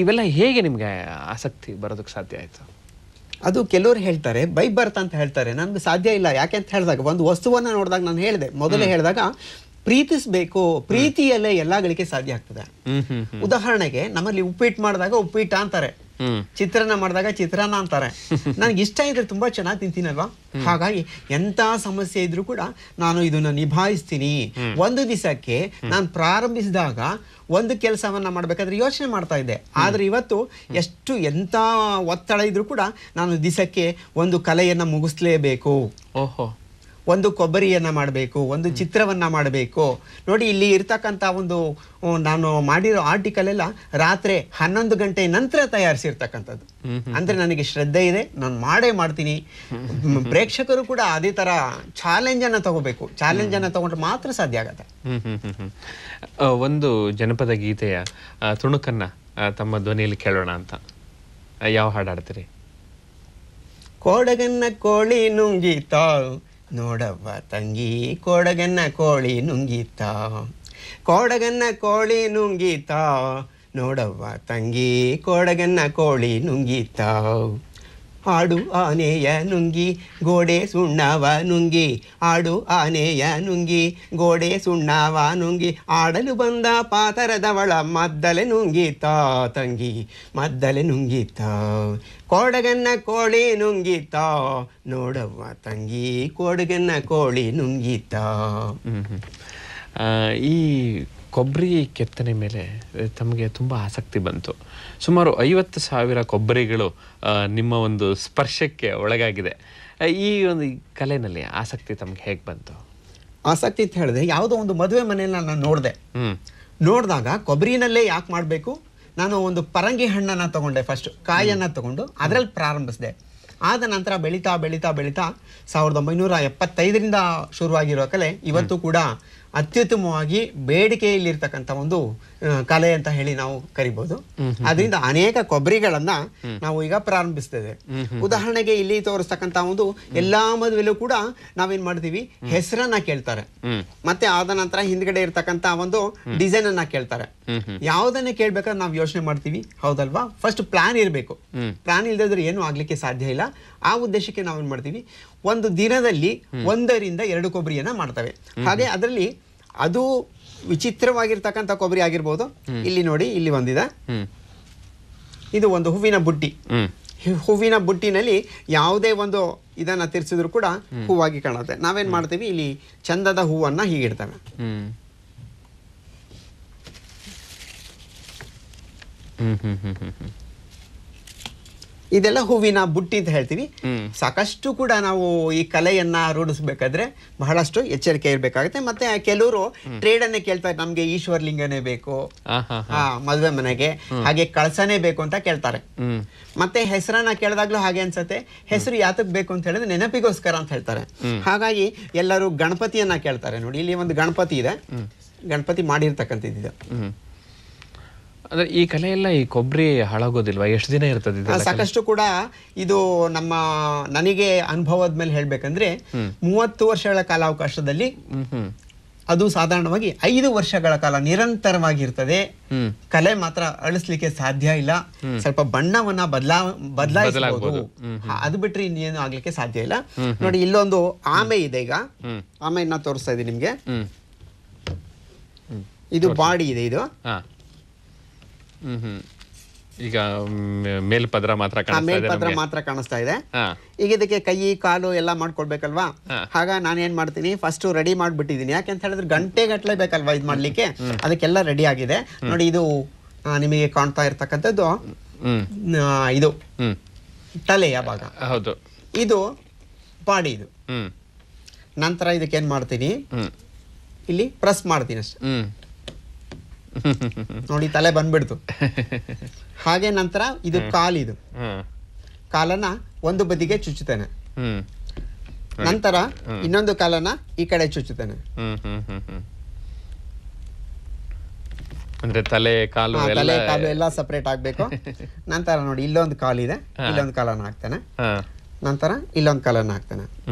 ಇವೆಲ್ಲ ಹೇಗೆ ನಿಮ್ಗೆ ಆಸಕ್ತಿ ಬರೋದಕ್ಕೆ ಸಾಧ್ಯ ಆಯ್ತು? ಅದು ಕೆಲವರು ಹೇಳ್ತಾರೆ ಬೈ ಬರ್ತ್ ಅಂತ ಹೇಳ್ತಾರೆ. ನನ್ಗೆ ಸಾಧ್ಯ ಇಲ್ಲ. ಯಾಕೆ ಅಂತ ಹೇಳಿದಾಗ ಒಂದು ವಸ್ತುವನ್ನ ನೋಡಿದಾಗ ನಾನು ಹೇಳಿದೆ, ಮೊದಲೇ ಹೇಳಿದಾಗ ಪ್ರೀತಿಸ್ಬೇಕು, ಪ್ರೀತಿಯಲ್ಲೇ ಎಲ್ಲಾ ಗಳಿಕೆ ಸಾಧ್ಯ ಆಗ್ತದೆ. ಉದಾಹರಣೆಗೆ ನಮ್ಮಲ್ಲಿ ಉಪ್ಪಿಟ್ಟು ಮಾಡಿದಾಗ ಉಪ್ಪಿಟ್ಟ ಅಂತಾರೆ, ಚಿತ್ರಾನ್ನ ಮಾಡಿದಾಗ ಚಿತ್ರಾನ್ನ ಅಂತಾರೆ. ನನಗೆ ಇಷ್ಟ ಇದ್ರೆ ತುಂಬಾ ಚೆನ್ನಾಗಿ ತಿಂತೀನಲ್ವಾ, ಹಾಗಾಗಿ ಎಂತ ಸಮಸ್ಯೆ ಇದ್ರೂ ಕೂಡ ನಾನು ಇದನ್ನ ನಿಭಾಯಿಸ್ತೀನಿ. ಒಂದು ದಿವಸಕ್ಕೆ ನಾನು ಪ್ರಾರಂಭಿಸಿದಾಗ ಒಂದು ಕೆಲಸವನ್ನ ಮಾಡ್ಬೇಕಾದ್ರೆ ಯೋಚನೆ ಮಾಡ್ತಾ ಇದ್ದೆ, ಆದ್ರೆ ಇವತ್ತು ಎಂತ ಒತ್ತಡ ಇದ್ರೂ ಕೂಡ ನಾನು ದಿವಸಕ್ಕೆ ಒಂದು ಕಲೆಯನ್ನ ಮುಗಿಸ್ಲೇಬೇಕು. ಓಹೋ, ಒಂದು ಕೊಬ್ಬರಿಯನ್ನ ಮಾಡಬೇಕು, ಒಂದು ಚಿತ್ರವನ್ನ ಮಾಡಬೇಕು. ನೋಡಿ ಇಲ್ಲಿ ಇರ್ತಕ್ಕಂಥ ಒಂದು ನಾನು ಮಾಡಿರೋ ಆರ್ಟಿಕಲ್ ಎಲ್ಲ ರಾತ್ರಿ 11 ಗಂಟೆ ನಂತರ ತಯಾರಿಸಿರ್ತಕ್ಕಂಥದ್ದು. ಅಂದ್ರೆ ನನಗೆ ಶ್ರದ್ಧೆ ಇದೆ, ನಾನು ಮಾಡೇ ಮಾಡ್ತೀನಿ. ಪ್ರೇಕ್ಷಕರು ಕೂಡ ಅದೇ ತರ ಚಾಲೆಂಜ್ ಅನ್ನ ತಗೋಬೇಕು. ಚಾಲೆಂಜ್ ಅನ್ನ ತಗೊಂಡ್ರೆ ಮಾತ್ರ ಸಾಧ್ಯ ಆಗತ್ತೆ. ಒಂದು ಜನಪದ ಗೀತೆಯ ತುಣುಕನ್ನ ತಮ್ಮ ಧ್ವನಿಯಲ್ಲಿ ಕೇಳೋಣ ಅಂತ. ಯಾವ ಹಾಡು ಹಾಡ್ತೀರಿ? ಕೋಡಗನ್ನ ಕೋಳಿ ನುಂಗಿತ ನೋಡವ್ವ ತಂಗಿ, ಕೋಡಗನ್ನ ಕೋಳಿ ನುಂಗಿತ, ಕೋಡಗನ್ನ ಕೋಳಿ ನುಂಗಿತ ನೋಡವ್ವ ತಂಗಿ, ಕೋಡಗನ್ನ ಕೋಳಿ ನುಂಗಿತ. ಆಡು ಆನೆಯ ನುಂಗಿ ಗೋಡೆ ಸುಣ್ಣವ ನುಂಗಿ, ಆಡು ಆನೆಯ ನುಂಗಿ ಗೋಡೆ ಸುಣ್ಣವ ನುಂಗಿ, ಆಡಲು ಬಂದ ಪಾತರದವಳ ಮದ್ದಲೆ ನುಂಗಿತ ತಂಗಿ, ಮದ್ದಲೆ ನುಂಗಿತ. ಕೋಡಗನ್ನ ಕೋಳಿ ನುಂಗಿತ ನೋಡವ್ವ ತಂಗಿ, ಕೋಡಗನ್ನ ಕೋಳಿ ನುಂಗಿತ. ಈ ಕೊಬ್ಬರಿ ಕೆತ್ತನೆ ಮೇಲೆ ತಮಗೆ ತುಂಬ ಆಸಕ್ತಿ ಬಂತು. ಸುಮಾರು 50,000 ಕೊಬ್ಬರಿಗಳು ನಿಮ್ಮ ಒಂದು ಸ್ಪರ್ಶಕ್ಕೆ ಒಳಗಾಗಿದೆ. ಈ ಒಂದು ಕಲೆನಲ್ಲಿ ಆಸಕ್ತಿ ತಮ್ಗೆ ಹೇಗೆ ಬಂತು? ಆಸಕ್ತಿ ಅಂತ ಹೇಳಿದ್ರೆ, ಯಾವುದೋ ಒಂದು ಮದುವೆ ಮನೆಯಲ್ಲಿ ನಾನು ನೋಡಿದೆ. ನೋಡಿದಾಗ ಕೊಬ್ಬರಿನಲ್ಲೇ ಯಾಕೆ ಮಾಡಬೇಕು, ನಾನು ಒಂದು ಪರಂಗಿ ಹಣ್ಣನ್ನು ತಗೊಂಡೆ, ಫಸ್ಟ್ ಕಾಯನ್ನು ತಗೊಂಡು ಅದರಲ್ಲಿ ಪ್ರಾರಂಭಿಸಿದೆ. ಆದ ನಂತರ ಬೆಳೀತಾ ಬೆಳೀತಾ ಬೆಳೀತಾ 1975ರಿಂದ ಶುರುವಾಗಿರೋ ಕಲೆ ಇವತ್ತು ಕೂಡ ಅತ್ಯುತ್ತಮವಾಗಿ ಬೇಡಿಕೆಯಲ್ಲಿರ್ತಕ್ಕಂಥ ಒಂದು ಕಲೆ ಅಂತ ಹೇಳಿ ನಾವು ಕರಿಬಹುದು. ಅದರಿಂದ ಅನೇಕ ಕೊಬ್ಬರಿಗಳನ್ನ ನಾವು ಈಗ ಪ್ರಾರಂಭಿಸ್ತೇವೆ. ಉದಾಹರಣೆಗೆ ಇಲ್ಲಿ ತೋರಿಸ್ತಕ್ಕಂಥ ಒಂದು ಎಲ್ಲಾ ಮದುವೆಲೂ ಕೂಡ ನಾವೇನ್ ಮಾಡ್ತೀವಿ, ಹೆಸರನ್ನ ಕೇಳ್ತಾರೆ, ಮತ್ತೆ ಆದ ನಂತರ ಹಿಂದ್ಗಡೆ ಇರ್ತಕ್ಕಂಥ ಒಂದು ಡಿಸೈನ್ ಅನ್ನ ಕೇಳ್ತಾರೆ. ಯಾವ್ದನ್ನ ಕೇಳ್ಬೇಕಾದ್ರೆ ನಾವು ಯೋಚನೆ ಮಾಡ್ತೀವಿ, ಹೌದಲ್ವಾ? ಫಸ್ಟ್ ಪ್ಲಾನ್ ಇರಬೇಕು. ಪ್ಲಾನ್ ಇಲ್ದಿದ್ರೆ ಏನು ಆಗ್ಲಿಕ್ಕೆ ಸಾಧ್ಯ ಇಲ್ಲ. ಆ ಉದ್ದೇಶಕ್ಕೆ ನಾವೇನ್ ಮಾಡ್ತೀವಿ, ಒಂದು ದಿನದಲ್ಲಿ 1 ರಿಂದ 2 ಕೊಬ್ಬರಿಯನ್ನ ಮಾಡ್ತೇವೆ. ಹಾಗೆ ಅದರಲ್ಲಿ ಅದು ವಿಚಿತ್ರವಾಗಿರ್ತಕ್ಕಂಥ ಕೊಬ್ಬರಿ ಆಗಿರ್ಬೋದು. ಇಲ್ಲಿ ನೋಡಿ, ಇಲ್ಲಿ ಒಂದಿದೆ, ಇದು ಒಂದು ಹೂವಿನ ಬುಟ್ಟಿ. ಹೂವಿನ ಬುಟ್ಟಿನಲ್ಲಿ ಯಾವುದೇ ಒಂದು ಇದನ್ನ ತಿರ್ಸಿದ್ರು ಕೂಡ ಹೂವಾಗಿ ಕಾಣುತ್ತೆ. ನಾವೇನ್ ಮಾಡ್ತೀವಿ, ಇಲ್ಲಿ ಚಂದದ ಹೂವನ್ನ ಹೀಗಿಡ್ತೇವೆ. ಇದೆಲ್ಲ ಹೂವಿನ ಬುಟ್ಟಿ ಅಂತ ಹೇಳ್ತೀವಿ. ಸಾಕಷ್ಟು ಕೂಡ ನಾವು ಈ ಕಲೆಯನ್ನ ರೂಢಿಸ್ಬೇಕಾದ್ರೆ ಬಹಳಷ್ಟು ಎಚ್ಚರಿಕೆ ಇರ್ಬೇಕಾಗುತ್ತೆ. ಮತ್ತೆ ಕೆಲವರು ಟ್ರೇಡ್ ಅನ್ನೇ ಕೇಳ್ತಾರೆ, ನಮ್ಗೆ ಈಶ್ವರ್ಲಿಂಗನೇ ಬೇಕು ಮದುವೆ ಮನೆಗೆ, ಹಾಗೆ ಕಳಸನೇ ಬೇಕು ಅಂತ ಕೇಳ್ತಾರೆ. ಮತ್ತೆ ಹೆಸರನ್ನ ಕೇಳಿದಾಗ್ಲೂ ಹಾಗೆ ಅನ್ಸತ್ತೆ, ಹೆಸರು ಯಾತಕ್ ಬೇಕು ಅಂತ ಹೇಳಿದ್ರೆ ನೆನಪಿಗೋಸ್ಕರ ಅಂತ ಹೇಳ್ತಾರೆ. ಹಾಗಾಗಿ ಎಲ್ಲರೂ ಗಣಪತಿಯನ್ನ ಕೇಳ್ತಾರೆ. ನೋಡಿ, ಇಲ್ಲಿ ಒಂದು ಗಣಪತಿ ಇದೆ, ಗಣಪತಿ ಮಾಡಿರ್ತಕ್ಕಂಥದ್ದು. ಅಂದ್ರೆ ಈ ಕಲೆ ಎಲ್ಲ ಈ ಕೊಬ್ಬರಿ ಹಾಳಾಗೋದಿಲ್ವಾ? ಎಷ್ಟು ದಿನ ಇರ್ತದೆ? ಸಾಕಷ್ಟು ಕೂಡ ಇದು ನನಗೆ ಅನುಭವದ ಮೇಲೆ ಹೇಳ್ಬೇಕಂದ್ರೆ 30 ವರ್ಷಗಳ ಕಾಲಾವಕಾಶದಲ್ಲಿ ಅದು ಸಾಧಾರಣವಾಗಿ 5 ವರ್ಷಗಳ ಕಾಲ ನಿರಂತರವಾಗಿರ್ತದೆ. ಕಲೆ ಮಾತ್ರ ಅಳಿಸ್ಲಿಕ್ಕೆ ಸಾಧ್ಯ ಇಲ್ಲ. ಸ್ವಲ್ಪ ಬಣ್ಣವನ್ನ ಬದಲಾಯಿಸಬಹುದು, ಅದು ಬಿಟ್ರೆ ಇನ್ನೇನು ಆಗ್ಲಿಕ್ಕೆ ಸಾಧ್ಯ ಇಲ್ಲ. ನೋಡಿ, ಇಲ್ಲೊಂದು ಆಮೆ ಇದೆ. ಈಗ ಆಮೆಯನ್ನ ತೋರಿಸ್ತಾ ಇದೀನಿ ನಿಮ್ಗೆ. ಇದು ಬಾಡಿ ಇದೆ. ಇದು ಈಗ ಮೇಲ್ಪದ್ರ ಮಾತ್ರ ಕಾಣಿಸ್ತಾ ಇದೆ. ಈಗ ಇದಕ್ಕೆ ಕೈ ಕಾಲು ಎಲ್ಲ ಮಾಡ್ಕೊಳ್ಬೇಕಲ್ವಾ? ಹಾಗ ನಾನು ಏನ್ ಮಾಡ್ತೀನಿ, ಫಸ್ಟ್ ರೆಡಿ ಮಾಡ್ಬಿಟ್ಟಿದೀನಿ. ಯಾಕೆಂತ ಹೇಳಿದ್ರೆ ಗಂಟೆ ಗಟ್ಲೆ ಬೇಕಲ್ವಾ ಇದ್ ಮಾಡ್ಲಿಕ್ಕೆ. ಅದಕ್ಕೆಲ್ಲ ರೆಡಿ ಆಗಿದೆ. ನೋಡಿ, ಇದು ನಿಮಗೆ ಕಾಣ್ತಾ ಇರ್ತಕ್ಕಂಥದ್ದು ಇದು ತಲೆಯ ಭಾಗ. ಹೌದು, ಇದು ಬಾಡಿ. ಇದು ನಂತರ ಇದಕ್ಕೆ ಏನ್ ಮಾಡ್ತೀನಿ, ಇಲ್ಲಿ ಪ್ರೆಸ್ ಮಾಡ್ತೀನಿ ಅಷ್ಟೇ. ನೋಡಿ, ತಲೆ ಬಂದ್ಬಿಡ್ತು. ಹಾಗೆ ನಂತರ ಇದು ಕಾಲಿದು, ಕಾಲನ್ನ ಒಂದು ಬದಿಗೆ ಚುಚ್ಚುತ್ತೇನೆ. ನಂತರ ಇನ್ನೊಂದು ಕಾಲನ್ನ ಈ ಕಡೆ ಚುಚ್ಚುತ್ತೇನೆ. ಅಂದ್ರೆ ತಲೆ ಕಾಲು ಎಲ್ಲ ಸಪರೇಟ್ ಆಗ್ಬೇಕು. ನಂತರ ನೋಡಿ, ಇಲ್ಲೊಂದು ಕಾಲಿದೆ, ಇಲ್ಲೊಂದು ಕಾಲನ್ನ ಹಾಕ್ತೇನೆ. ನಂತರ ಇಲ್ಲೊಂದು ಕಾಲನ್ನ ಹಾಕ್ತೇನೆ.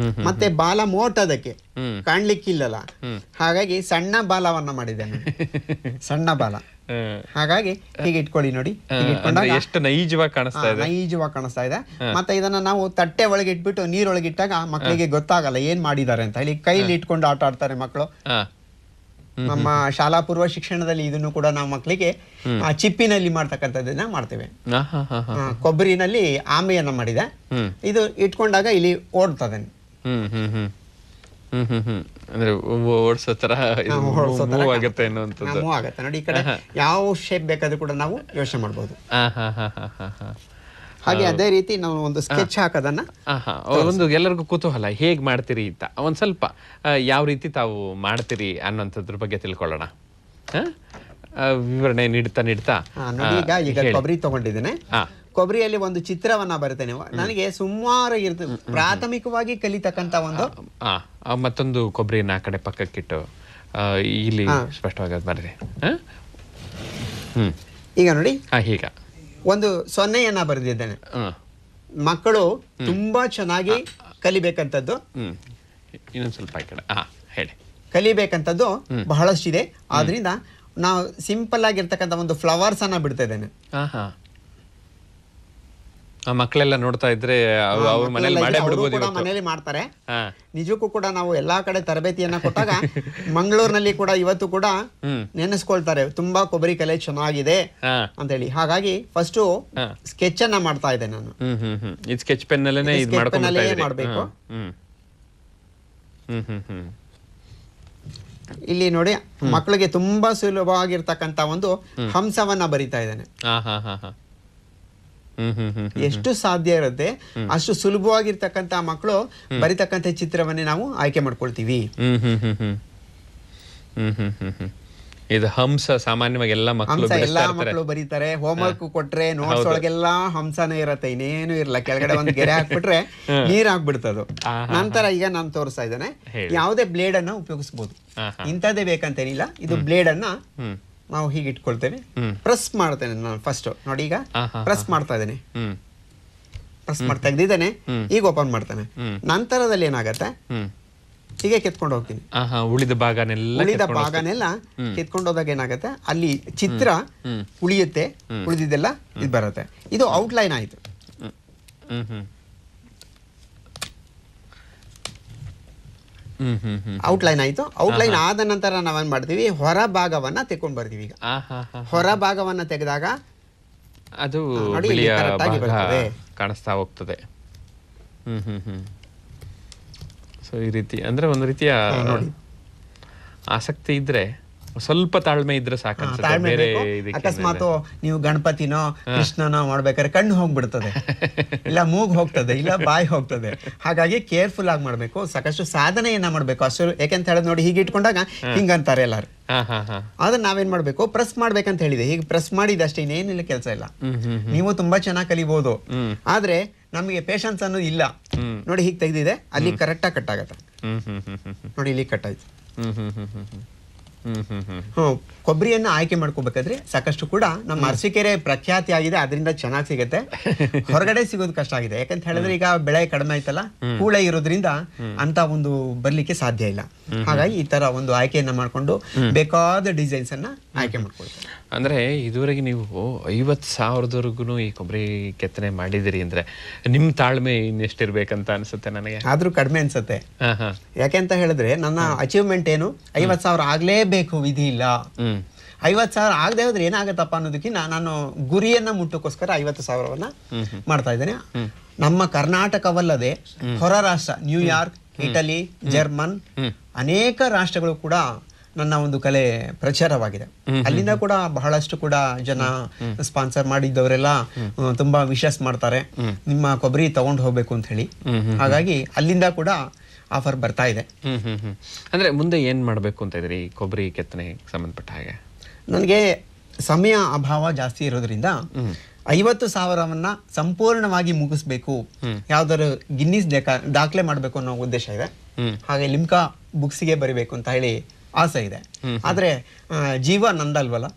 ಮತ್ತೆ ಬಾಲ ಮೋಟದಕ್ಕೆ ಕಾಣ್ಲಿಕ್ಕಿಲ್ಲಲ್ಲ, ಹಾಗಾಗಿ ಸಣ್ಣ ಬಾಲವನ್ನ ಮಾಡಿದ್ದೇನೆ, ಸಣ್ಣ ಬಾಲ. ಹಾಗಾಗಿ ಹೀಗೆ ಇಟ್ಕೊಳ್ಳಿ. ನೋಡಿ, ಎಷ್ಟು ನೈಜವಾಗಿ ಕಾಣಿಸ್ತಾ ಇದೆ. ಮತ್ತೆ ಇದನ್ನ ನಾವು ತಟ್ಟೆ ಒಳಗೆ ಇಟ್ಬಿಟ್ಟು ನೀರೊಳಗೆ ಇಟ್ಟಾಗ ಮಕ್ಕಳಿಗೆ ಗೊತ್ತಾಗಲ್ಲ ಏನ್ ಮಾಡಿದ್ದಾರೆ ಅಂತ. ಇಲ್ಲಿ ಕೈಲಿ ಇಟ್ಕೊಂಡು ಆಟ ಆಡ್ತಾರೆ ಮಕ್ಕಳು. ನಮ್ಮ ಶಾಲಾ ಪೂರ್ವ ಶಿಕ್ಷಣದಲ್ಲಿ ಇದನ್ನು ಕೂಡ ನಾವು ಮಕ್ಕಳಿಗೆ ಚಿಪ್ಪಿನಲ್ಲಿ ಮಾಡ್ತಕ್ಕಂಥದ್ದನ್ನ ಮಾಡ್ತೇವೆ. ಕೊಬ್ಬರಿನಲ್ಲಿ ಆಮೆಯನ್ನ ಮಾಡಿದೆ, ಇದು ಇಟ್ಕೊಂಡಾಗ ಇಲ್ಲಿ ಓಡ್ತದೆ. ಅಂದ್ರೆ ಓಡಿಸೋ ತರ ಆಗುತ್ತೆ ಅನ್ನುವಂಥದ್ದು. ಮೂವ್ ಆಗುತ್ತೆ ನೋಡಿ. ಈ ಕಡೆ ಯಾವ ಶೇಪ್ ಬೇಕಾದ್ರೂ ಕೂಡ ನಾವು ಯೋಚನೆ ಮಾಡ್ಬೋದು. ಹಾಗೆ ಅದೇ ರೀತಿ ನಾವು ಒಂದು ಸ್ಕೆಚ್ ಹಾಕೋದನ್ನ ಒಂದು ಎಲ್ಲರಿಗೂ ಕುತೂಹಲ ಹೇಗ್ ಮಾಡ್ತೀರಿ ಅಂತ ಒಂದ್ ಸ್ವಲ್ಪ ಯಾವ ರೀತಿ ತಾವು ಮಾಡ್ತೀರಿ ಅನ್ನೋಂಥದ್ರ ಬಗ್ಗೆ ತಿಳ್ಕೊಳ್ಳೋಣ. ವಿವರಣೆ ನೀಡ್ತಾ ನೋಡಿ. ಈಗ ಕೊಬ್ಬರಿ ತಗೊಂಡಿದ್ದೇನೆ. ಕೊಬ್ಬರಿಯಲ್ಲಿ ಒಂದು ಚಿತ್ರವನ್ನ ಬರ್ತೇನೆ. ನನಗೆ ಸುಮಾರು ಇರ್ತದೆ ಪ್ರಾಥಮಿಕವಾಗಿ ಕಲಿತಕ್ಕಂತ ಒಂದು ಮತ್ತೊಂದು ಕೊಬ್ಬರಿನ ಆ ಕಡೆ ಪಕ್ಕಕ್ಕಿಟ್ಟು ಇಲ್ಲಿ ಸ್ಪಷ್ಟವಾಗಿ ಬರ್ರಿ. ಈಗ ನೋಡಿ, ಹೀಗ ಒಂದು ಸೊನ್ನೆಯನ್ನ ಬರೆದಿದ್ದೇನೆ. ಮಕ್ಕಳು ತುಂಬಾ ಚೆನ್ನಾಗಿ ಕಲಿಬೇಕಂತದ್ದು, ಇನ್ನೊಂದ್ ಸ್ವಲ್ಪ ಈ ಕಡೆ ಹೇಳಿ, ಕಲಿಬೇಕಂತದ್ದು ಬಹಳಷ್ಟಿದೆ. ಆದ್ರಿಂದ ನಾವು ಸಿಂಪಲ್ ಆಗಿರ್ತಕ್ಕಂಥ ಒಂದು ಫ್ಲವರ್ಸ್ ಅನ್ನ ಬಿಡ್ತಾ ಇದ್ದೇನೆ. ಮಕ್ಕಳೆಲ್ಲ ನೋಡ್ತಾ ಇದ್ರೆ ಅವ್ರ ಮನೇಲಿ ಮಾಡ್ತಾರೆ. ನಿಜಕ್ಕೂ ಕೂಡ ನಾವು ಎಲ್ಲಾ ಕಡೆ ತರಬೇತಿಯನ್ನ ಕೊಟ್ಟಾಗ ಮಂಗಳೂರಿನಲ್ಲಿ ಕೂಡ ಇವತ್ತು ಕೂಡ ನೆನೆಸ್ಕೊಳ್ತಾರೆ, ತುಂಬಾ ಕೊಬ್ಬರಿ ಕಲೆ ಚೆನ್ನಾಗಿದೆ ಅಂತ ಹೇಳಿ. ಹಾಗಾಗಿ ಫಸ್ಟ್ ಸ್ಕೆಚ್ ಅನ್ನ ಮಾಡ್ತಾ ಇದ್ದೆ ನಾನು. ಸ್ಕೆಚ್ ಪೆನ್ ಅಲ್ಲೇ ಮಾಡ್ಬೇಕು. ಇಲ್ಲಿ ನೋಡಿ, ಮಕ್ಕಳಿಗೆ ತುಂಬಾ ಸುಲಭವಾಗಿರ್ತಕ್ಕಂತ ಒಂದು ಹಂಸವನ್ನ ಬರಿತಾ ಇದ್ದೇನೆ. ಎಷ್ಟು ಸಾಧ್ಯ ಇರುತ್ತೆ ಅಷ್ಟು ಸುಲಭವಾಗಿರ್ತಕ್ಕಂತ ಮಕ್ಕಳು ಬರಿತಕ್ಕಂತ ಚಿತ್ರವನ್ನೇ ನಾವು ಆಯ್ಕೆ ಮಾಡ್ಕೊಳ್ತೀವಿ. ಇದು ಹಂಸ ಸಾಮಾನ್ಯವಾಗಿ ಎಲ್ಲಾ ಮಕ್ಕಳು ಬರೀತಾರೆ. ಹೋಮ್ವರ್ಕ್ ಕೊಟ್ರೆ ನೋಟ್ಸ್ ಒಳಗೆಲ್ಲ ಹಂಸನೇ ಇರತ್ತೆ, ಇನ್ನೇನು ಇರಲ್ಲ. ಕೆಳಗಡೆ ಒಂದು ಗೆರೆ ಹಾಕ್ಬಿಟ್ರೆ ನೀರ್ ಹಾಕ್ಬಿಡ್ತದು. ನಂತರ ಈಗ ನಾನು ತೋರಿಸ್ತಾ ಇದ್ದೇನೆ, ಯಾವುದೇ ಬ್ಲೇಡ್ ಅನ್ನ ಉಪಯೋಗಿಸಬಹುದು. ಇಂಥದ್ದೇ ಬೇಕಂತೇನಿಲ್ಲ. ಇದು ಬ್ಲೇಡ್ ಅನ್ನ ನಾವು ಹೀಗೆ ಇಟ್ಕೊಳ್ತೇವೆ. ಪ್ರೆಸ್ ಮಾಡ್ತೇನೆ ನಾನು ಫಸ್ಟ್. ನೋಡಿ, ಈಗ ಪ್ರೆಸ್ ಮಾಡ್ತಾ ಇದ್ದೇನೆ. ಪ್ರೆಸ್ ಮಾಡಿ ತೆಗ್ದಿದ್ದೇನೆ. ಈಗ ಓಪನ್ ಮಾಡ್ತೇನೆ. ನಂತರದಲ್ಲಿ ಏನಾಗತ್ತೆ, ಹೀಗೆ ಕಿತ್ಕೊಂಡು ಹೋಗ್ತೀನಿ. ಉಳಿದ ಭಾಗನೆಲ್ಲ ಕಿತ್ಕೊಂಡು ಹೋದಾಗ ಏನಾಗತ್ತೆ, ಅಲ್ಲಿ ಚಿತ್ರ ಉಳಿಯುತ್ತೆ, ಉಳಿದಿದ್ದೆಲ್ಲ ಇದು ಬರುತ್ತೆ. ಇದು ಔಟ್ಲೈನ್ ಆಯ್ತು. ಔಟ್ಲೈನ್ ಆಯ್ತು. ಔಟ್ಲೈನ್ ಆದ ನಂತರ ನಾವೇನ್ ಮಾಡ್ತೀವಿ, ಹೊರ ಭಾಗವನ್ನ ತೆಕ್ಕೊಂಡು ಬರ್ತೀವಿ. ಈಗ ಹೊರ ಭಾಗವನ್ನ ತೆಗೆದಾಗ ಅದು ಕಾಣಿಸ್ತಾ ಹೋಗ್ತದೆ. ಸೊ ಈ ರೀತಿ ಅಂದ್ರೆ ಒಂದು ರೀತಿಯ ಆಸಕ್ತಿ ಇದ್ರೆ, ಸ್ವಲ್ಪ ತಾಳ್ಮೆ ಇದ್ರೆ ಸಾಕನ್ಸುತ್ತೆ. ಅಕಸ್ಮಾತ್ ನೀವು ಗಣಪತಿನೋ ಕೃಷ್ಣನೋ ಮಾಡ್ಬೇಕಾದ್ರೆ ಕಣ್ಣು ಹೋಗ್ಬಿಡ್ತದೆ, ಇಲ್ಲ ಮೂಗ್ ಹೋಗ್ತದೆ, ಇಲ್ಲ ಬಾಯಿ ಹೋಗ್ತದೆ. ಹಾಗಾಗಿ ಕೇರ್ಫುಲ್ ಆಗಿ ಮಾಡ್ಬೇಕು. ಸಾಕಷ್ಟು ಸಾಧನೆಯನ್ನ ಮಾಡ್ಬೇಕು ಅಷ್ಟು. ಯಾಕೆಂತ ಹೇಳಿದ್ ನೋಡಿ, ಹೀಗೆ ಇಟ್ಕೊಂಡಾಗ ಹಿಂಗಂತಾರೆ ಎಲ್ಲಾರು. ಆದ್ರೆ ನಾವೇನ್ ಮಾಡ್ಬೇಕು, ಪ್ರೆಸ್ ಮಾಡ್ಬೇಕಂತ ಹೇಳಿದೆ. ಹೀಗೆ ಪ್ರೆಸ್ ಮಾಡಿದಷ್ಟೇ, ಇನ್ನೇನಿಲ್ಲ, ಕೆಲಸ ಇಲ್ಲ. ನೀವು ತುಂಬಾ ಚೆನ್ನಾಗಿ ಕಲಿಬಹುದು, ಆದ್ರೆ ನಮಗೆ ಪೇಷನ್ಸ್ ಅನ್ನೋದು ಇಲ್ಲ. ನೋಡಿ, ಹೀಗೆ ತೆಗ್ದಿದೆ, ಅಲ್ಲಿ ಕರೆಕ್ಟ್ ಆಗಿ ಕಟ್ ಆಗತ್ತೆ. ನೋಡಿ, ಇಲ್ಲಿ ಕಟ್ ಆಯ್ತು. ಕೊಬ್ಬರಿಯನ್ನ ಆಯ್ಕೆ ಮಾಡ್ಕೋಬೇಕಾದ್ರೆ ಸಾಕಷ್ಟು ಕೂಡ ನಮ್ಮ ಅರಸೀಕೆರೆ ಪ್ರಖ್ಯಾತಿ ಆಗಿದೆ, ಅದರಿಂದ ಚೆನ್ನಾಗಿ ಸಿಗುತ್ತೆ. ಹೊರಗಡೆ ಸಿಗೋದು ಕಷ್ಟ ಆಗಿದೆ. ಯಾಕಂತ ಹೇಳಿದ್ರೆ ಈಗ ಬೆಳೆ ಕಡಿಮೆ ಆಯ್ತಲ್ಲ, ಕೂಳೆ ಇರೋದ್ರಿಂದ ಅಂತ ಒಂದು ಬರ್ಲಿಕ್ಕೆ ಸಾಧ್ಯ ಇಲ್ಲ. ಹಾಗಾಗಿ ಈ ತರ ಒಂದು ಆಯ್ಕೆಯನ್ನ ಮಾಡ್ಕೊಂಡು ಬೇಕಾದ ಡಿಸೈನ್ಸ್ ಅನ್ನ ಆಯ್ಕೆ ಮಾಡ್ಕೊಳ್ತಾರೆ. ಅಂದ್ರೆ ಇದುವರೆಗೆ ನೀವು 50,000 ಈ ಕೊಬ್ಬರಿ ಕೆತ್ತನೆ ಮಾಡಿದಿರಿ ಅಂದ್ರೆ ನಿಮ್ ತಾಳ್ಮೆ ಇನ್ನೆಷ್ಟಿರ್ಬೇಕಂತ ಅನ್ಸುತ್ತೆ ನನಗೆ. ಆದ್ರೂ ಕಡಿಮೆ ಅನ್ಸುತ್ತೆ. ಯಾಕೆಂತ ಹೇಳಿದ್ರೆ ನನ್ನ ಅಚೀವ್ಮೆಂಟ್ ಏನು, 50,000 ಆಗ್ಲೇಬೇಕು, ವಿಧಿ ಇಲ್ಲ. 50,000 ಆಗದೆ ಹೋದ್ರೆ ಏನಾಗತ್ತಪ್ಪ ಅನ್ನೋದಕ್ಕಿಂತ ನಾನು ಗುರಿಯನ್ನ ಮುಟ್ಟಕ್ಕೋಸ್ಕರ 50,000ವನ್ನ ಮಾಡ್ತಾ ಇದ್ದೇನೆ. ನಮ್ಮ ಕರ್ನಾಟಕವಲ್ಲದೆ ಹೊರ ರಾಷ್ಟ್ರ, ನ್ಯೂಯಾರ್ಕ್, ಇಟಲಿ, ಜರ್ಮನ್, ಅನೇಕ ರಾಷ್ಟ್ರಗಳು ಕೂಡ ನನ್ನ ಒಂದು ಕಲೆ ಪ್ರಚಾರವಾಗಿದೆ. ಅಲ್ಲಿಂದ ಕೂಡ ಬಹಳಷ್ಟು ಕೂಡ ಜನ ಸ್ಪಾನ್ಸರ್ ಮಾಡಿದ್ದವರೆಲ್ಲ ತುಂಬಾ ವಿಶಸ್ ಮಾಡ್ತಾರೆ, ನಿಮ್ಮ ಕೊಬ್ಬರಿ ತಗೊಂಡು ಹೋಗ್ಬೇಕು ಅಂತ ಹೇಳಿ. ಹಾಗಾಗಿ ಅಲ್ಲಿಂದ ಕೂಡ ಆಫರ್ ಬರ್ತಾ ಇದೆ. ಅಂದ್ರೆ ಮುಂದೆ ಏನ್ ಮಾಡ್ಬೇಕು ಅಂತ ಇದ್ರಿ ಕೊಬ್ಬರಿ ಕೆತ್ತನೆ ಸಂಬಂಧಪಟ್ಟ ಹಾಗೆ? ನನಗೆ ಸಮಯ ಅಭಾವ ಜಾಸ್ತಿ ಇರೋದ್ರಿಂದ 50,000ವನ್ನ ಸಂಪೂರ್ಣವಾಗಿ ಮುಗಿಸ್ಬೇಕು, ಯಾವ್ದಾದ್ರು ಗಿನ್ನಿಸ್ ದಾಖಲೆ ಮಾಡ್ಬೇಕು ಅನ್ನೋ ಉದ್ದೇಶ ಇದೆ. ಹಾಗೆ ಲಿಮ್ಕಾ ಬುಕ್ಸ್ಗೆ ಬರಿಬೇಕು ಅಂತ ಹೇಳಿ ಆಸೆ ಇದೆ. ಆದ್ರೆ ಜೀವ ನಂದಲ್ವಲ್ಲ,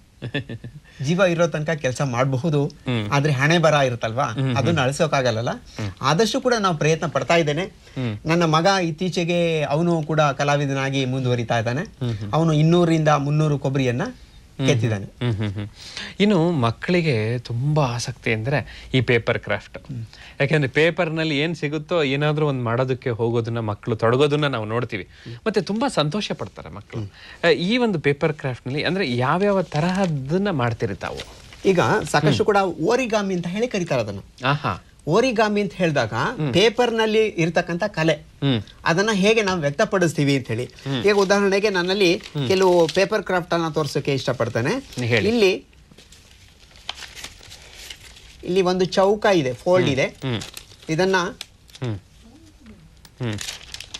ಜೀವ ಇರೋ ತನಕ ಕೆಲಸ ಮಾಡಬಹುದು. ಆದ್ರೆ ಹಣೆ ಬರ ಇರುತ್ತಲ್ವಾ, ಅದನ್ನ ಅಳಿಸೋಕಾಗಲ್ಲ. ಆದಷ್ಟು ಕೂಡ ನಾವು ಪ್ರಯತ್ನ ಪಡ್ತಾ ಇದ್ದೇನೆ. ನನ್ನ ಮಗ ಇತ್ತೀಚೆಗೆ ಅವನು ಕೂಡ ಕಲಾವಿದನಾಗಿ ಮುಂದುವರಿತಾ ಇದ್ದಾನೆ. ಅವನು 200 ರಿಂದ 300 ಕೊಬ್ಬರಿಯನ್ನ ಕೆತ್ತಿದ್ದಾನೆ. ಇನ್ನು ಮಕ್ಕಳಿಗೆ ತುಂಬಾ ಆಸಕ್ತಿ ಅಂದ್ರೆ ಈ ಪೇಪರ್ ಕ್ರಾಫ್ಟ್. ಯಾಕೆಂದ್ರೆ ಪೇಪರ್ನಲ್ಲಿ ಏನ್ ಸಿಗುತ್ತೋ ಏನಾದ್ರೂ ಒಂದು ಮಾಡೋದಕ್ಕೆ ಹೋಗೋದನ್ನ ಮಕ್ಕಳು ತೊಡಗೋದನ್ನ ನಾವು ನೋಡ್ತೀವಿ, ಮತ್ತೆ ತುಂಬಾ ಸಂತೋಷ ಪಡ್ತಾರೆ ಮಕ್ಕಳು. ಈ ಒಂದು ಪೇಪರ್ ಕ್ರಾಫ್ಟ್ ನಲ್ಲಿ ಅಂದ್ರೆ ಯಾವ್ಯಾವ ತರಹದನ್ನ ಮಾಡ್ತೀರಿ ತಾವು? ಈಗ ಸಾಕಷ್ಟು ಕೂಡ ಓರಿಗಾಮಿ ಅಂತ ಹೇಳಿ ಕರೀತಾರೆ ಅದನ್ನ. ಆಹಾ. ಓರಿಗಾಮಿ ಅಂತ ಹೇಳಿದಾಗ ಪೇಪರ್ ನಲ್ಲಿ ಇರ್ತಕ್ಕಂಥ ಕಲೆ, ಅದನ್ನ ಹೇಗೆ ನಾವು ವ್ಯಕ್ತಪಡಿಸ್ತೀವಿ ಅಂತ ಹೇಳಿ. ಈಗ ಉದಾಹರಣೆಗೆ ನನ್ನಲ್ಲಿ ಕೆಲವು ಪೇಪರ್ ಕ್ರಾಫ್ಟ್ ಅನ್ನ ತೋರ್ಸೋಕೆ ಇಷ್ಟಪಡ್ತೇನೆ. ಇಲ್ಲಿ ಒಂದು ಚೌಕ ಇದೆ, ಫೋಲ್ಡ್ ಇದೆ. ಇದನ್ನ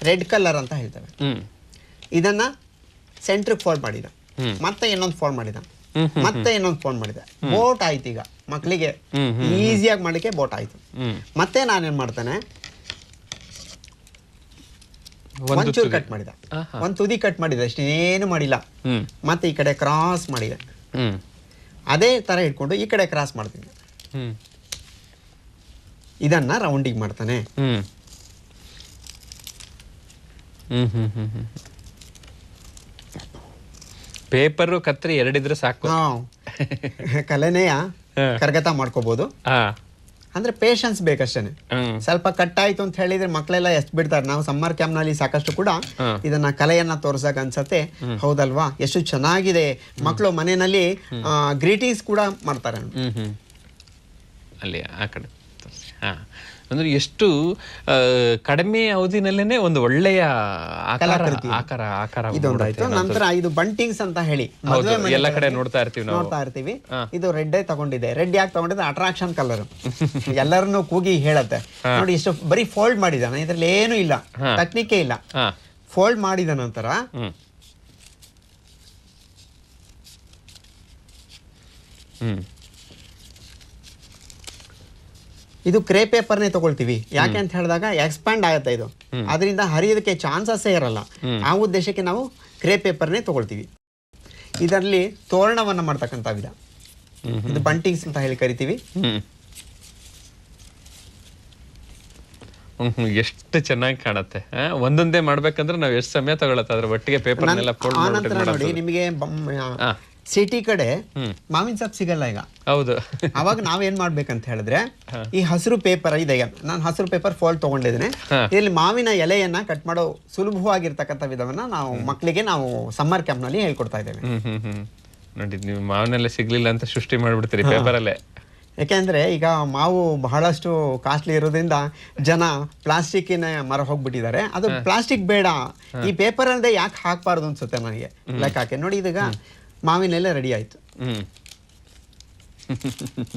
ರೆಡ್ ಕಲರ್ ಅಂತ ಹೇಳ್ತೇವೆ. ಇದನ್ನ ಸೆಂಟ್ರಿಗೆ ಫೋಲ್ಡ್ ಮಾಡಿದ, ಮತ್ತೆ ಇನ್ನೊಂದು ಫೋಲ್ಡ್ ಮಾಡಿದ, ಮತ್ತೆ ಇನ್ನೊಂದು ಫೋಲ್ಡ್ ಮಾಡಿದ. ಬೋಟ್ ಆಯ್ತು. ಈಗ ಮಕ್ಕಳಿಗೆ ಈಸಿಯಾಗಿ ಮಾಡ್ಲಿಕ್ಕೆ ಬೋಟ್ ಆಯ್ತು. ಮತ್ತೆ ನಾನೇನ್ ಮಾಡ್ತೇನೆ, ಒಂಚೂರು ಕಟ್ ಮಾಡಿದ, ಒಂದ್ ತುದಿ ಕಟ್ ಮಾಡಿದ, ಅಷ್ಟೇನು ಮಾಡಿಲ್ಲ. ಮತ್ತೆ ಈ ಕಡೆ ಕ್ರಾಸ್ ಮಾಡಿದೆ, ಅದೇ ತರ ಇಟ್ಕೊಂಡು ಈ ಕಡೆ ಕ್ರಾಸ್ ಮಾಡ್ತೀನಿ. ಇದನ್ನ ರೌಂಡಿಂಗ್ ಮಾಡ್ತಾನೆ. ಪೇಪರ್ ಕತ್ರಿ ಎರಡಿದ್ರೆ ಸಾಕು, ಕಲೆನೆಯ ಕರಗತ ಮಾಡ್ಕೋಬಹುದು. ಅಂದ್ರೆ ಪೇಷನ್ಸ್ ಬೇಕಷ್ಟೇನೆ. ಸ್ವಲ್ಪ ಕಟ್ಟಾಯ್ತು ಅಂತ ಹೇಳಿದ್ರೆ ಮಕ್ಕಳೆಲ್ಲ ಎಷ್ಟು ಬಿಡ್ತಾರೆ. ನಾವು ಸಮ್ಮರ್ ಕ್ಯಾಂಪ್ ನಲ್ಲಿ ಸಾಕಷ್ಟು ಕೂಡ ಇದನ್ನ ಕಲೆಯನ್ನ ತೋರ್ಸಕ್ ಅನ್ಸತ್ತೆ. ಹೌದಲ್ವಾ, ಎಷ್ಟು ಚೆನ್ನಾಗಿದೆ. ಮಕ್ಕಳು ಮನೆಯಲ್ಲಿ ಗ್ರೀಟಿಂಗ್ಸ್ ಕೂಡ ಮಾಡ್ತಾರೆ. ಅಲ್ಲಿ ಆ ಕಡೆ ಅಂದ್ರೆ ಎಷ್ಟು ಕಡಿಮೆ ಅವಧಿನಲ್ಲೇನೆ ಒಂದು ಒಳ್ಳೆಯ ಆಕಾರ ಇದೊಂದಾಯ್ತು. ನಂತರ ಇದು ಬಂಟಿಂಗ್ಸ್ ಅಂತ ಹೇಳಿ ಎಲ್ಲ ಕಡೆ ನೋಡ್ತಾ ಇರ್ತೀವಿ. ಇದು ರೆಡ್ ತಗೊಂಡಿದೆ. ರೆಡ್ ಯಾಕೆ ತಗೊಂಡಿದೆ? Attraction colour. ಎಲ್ಲರನ್ನು ಕೂಗಿ ಹೇಳತ್ತೆ. ನೋಡಿ ಎಷ್ಟು ಬರೀ ಫೋಲ್ಡ್ ಮಾಡಿದಾನೆ, ಇದ್ರಲ್ಲಿ ಏನು ಇಲ್ಲ, ಟೆಕ್ನಿಕೇ ಇಲ್ಲ. ಫೋಲ್ಡ್ ಮಾಡಿದ ನಂತರ ಇದು ಕ್ರೇ ಪೇಪರ್ನೇ ತಗೊಳ್ತೀವಿ. ಯಾಕೆ ಅಂತ ಹೇಳಿದಾಗ ಎಕ್ಸ್ಪ್ಯಾಂಡ್ ಆಗುತ್ತೆ ಇದು, ಅದರಿಂದ ಹರಿಯೋದಕ್ಕೆ ಚಾನ್ಸಸ್ಸೇ ಇರಲ್ಲ. ಆ ಉದ್ದೇಶಕ್ಕೆ ನಾವು ಕ್ರೇ ಪೇಪರ್ನೇ ತಗೊಳ್ತೀವಿ. ಇದರಲ್ಲಿ ತೋರಣವನ್ನ ಮಾಡ್ತಕ್ಕಂಥ ವಿಧ, ಇದು ಬಂಟಿಂಗ್ಸ್ ಅಂತ ಹೇಳಿ ಕರಿತೀವಿ. ಎಷ್ಟು ಚೆನ್ನಾಗಿ ಕಾಣುತ್ತೆ. ಒಂದೊಂದೇ ಮಾಡ್ಬೇಕಂದ್ರೆ ನಾವ್ ಎಷ್ಟು ಸಮಯ ತಗೊಳತ್ತೆ ಅದ್ರ ಒಟ್ಟಿಗೆ ಪೇಪರ್ ನೋಡಿ. ನಿಮಗೆ ಸಿಟಿ ಕಡೆ ಮಾವಿನ ಸೊಪ್ಪು ಸಿಗಲ್ಲ ಈಗ. ಹೌದು. ಅವಾಗ ನಾವೇನ್ ಮಾಡ್ಬೇಕಂತ ಹೇಳಿದ್ರೆ, ಈ ಹಸಿರು ಪೇಪರ್ ಇದೆ. ನಾನು ಹಸಿರು ಪೇಪರ್ ಫೋಲ್ಡ್ ತಗೊಂಡಿದ್ದೇನೆ. ಇದರಲ್ಲಿ ಮಾವಿನ ಎಲೆಯನ್ನ ಕಟ್ ಮಾಡೋ ಸುಲಭವಾಗಿರ್ತಕ್ಕಂಥ ವಿಧವನ್ನ ನಾವು ಮಕ್ಕಳಿಗೆ ನಾವು ಸಮ್ಮರ್ ಕ್ಯಾಂಪ್ ನಲ್ಲಿ ಹೇಳ್ಕೊಡ್ತಾ ಇದ್ದೇವೆ. ನೋಡಿ, ನೀವು ಮಾವಿನೆಲ್ಲ ಸಿಗ್ಲಿಲ್ಲ ಅಂತ ಸೃಷ್ಟಿ ಮಾಡ್ಬಿಡ್ತೀರಿ ಪೇಪರ್ ಅಲ್ಲೇ. ಯಾಕೆಂದ್ರೆ ಈಗ ಮಾವು ಬಹಳಷ್ಟು ಕಾಸ್ಟ್ಲಿ ಇರೋದ್ರಿಂದ ಜನ ಪ್ಲಾಸ್ಟಿಕ್ಕಿನ ಮರ ಹೋಗ್ಬಿಟ್ಟಿದ್ದಾರೆ. ಅದು ಪ್ಲಾಸ್ಟಿಕ್ ಬೇಡ, ಈ ಪೇಪರ್ ಅಲ್ಲದೆ ಯಾಕೆ ಹಾಕ್ಬಾರ್ದು ಅನ್ಸುತ್ತೆ ನನಗೆ ಲೆಕ್ಕ ಹಾಕಿ. ನೋಡಿ, ಇದೀಗ ಮಾವಿನೆಲ್ಲ ರೆಡಿ ಆಯ್ತು.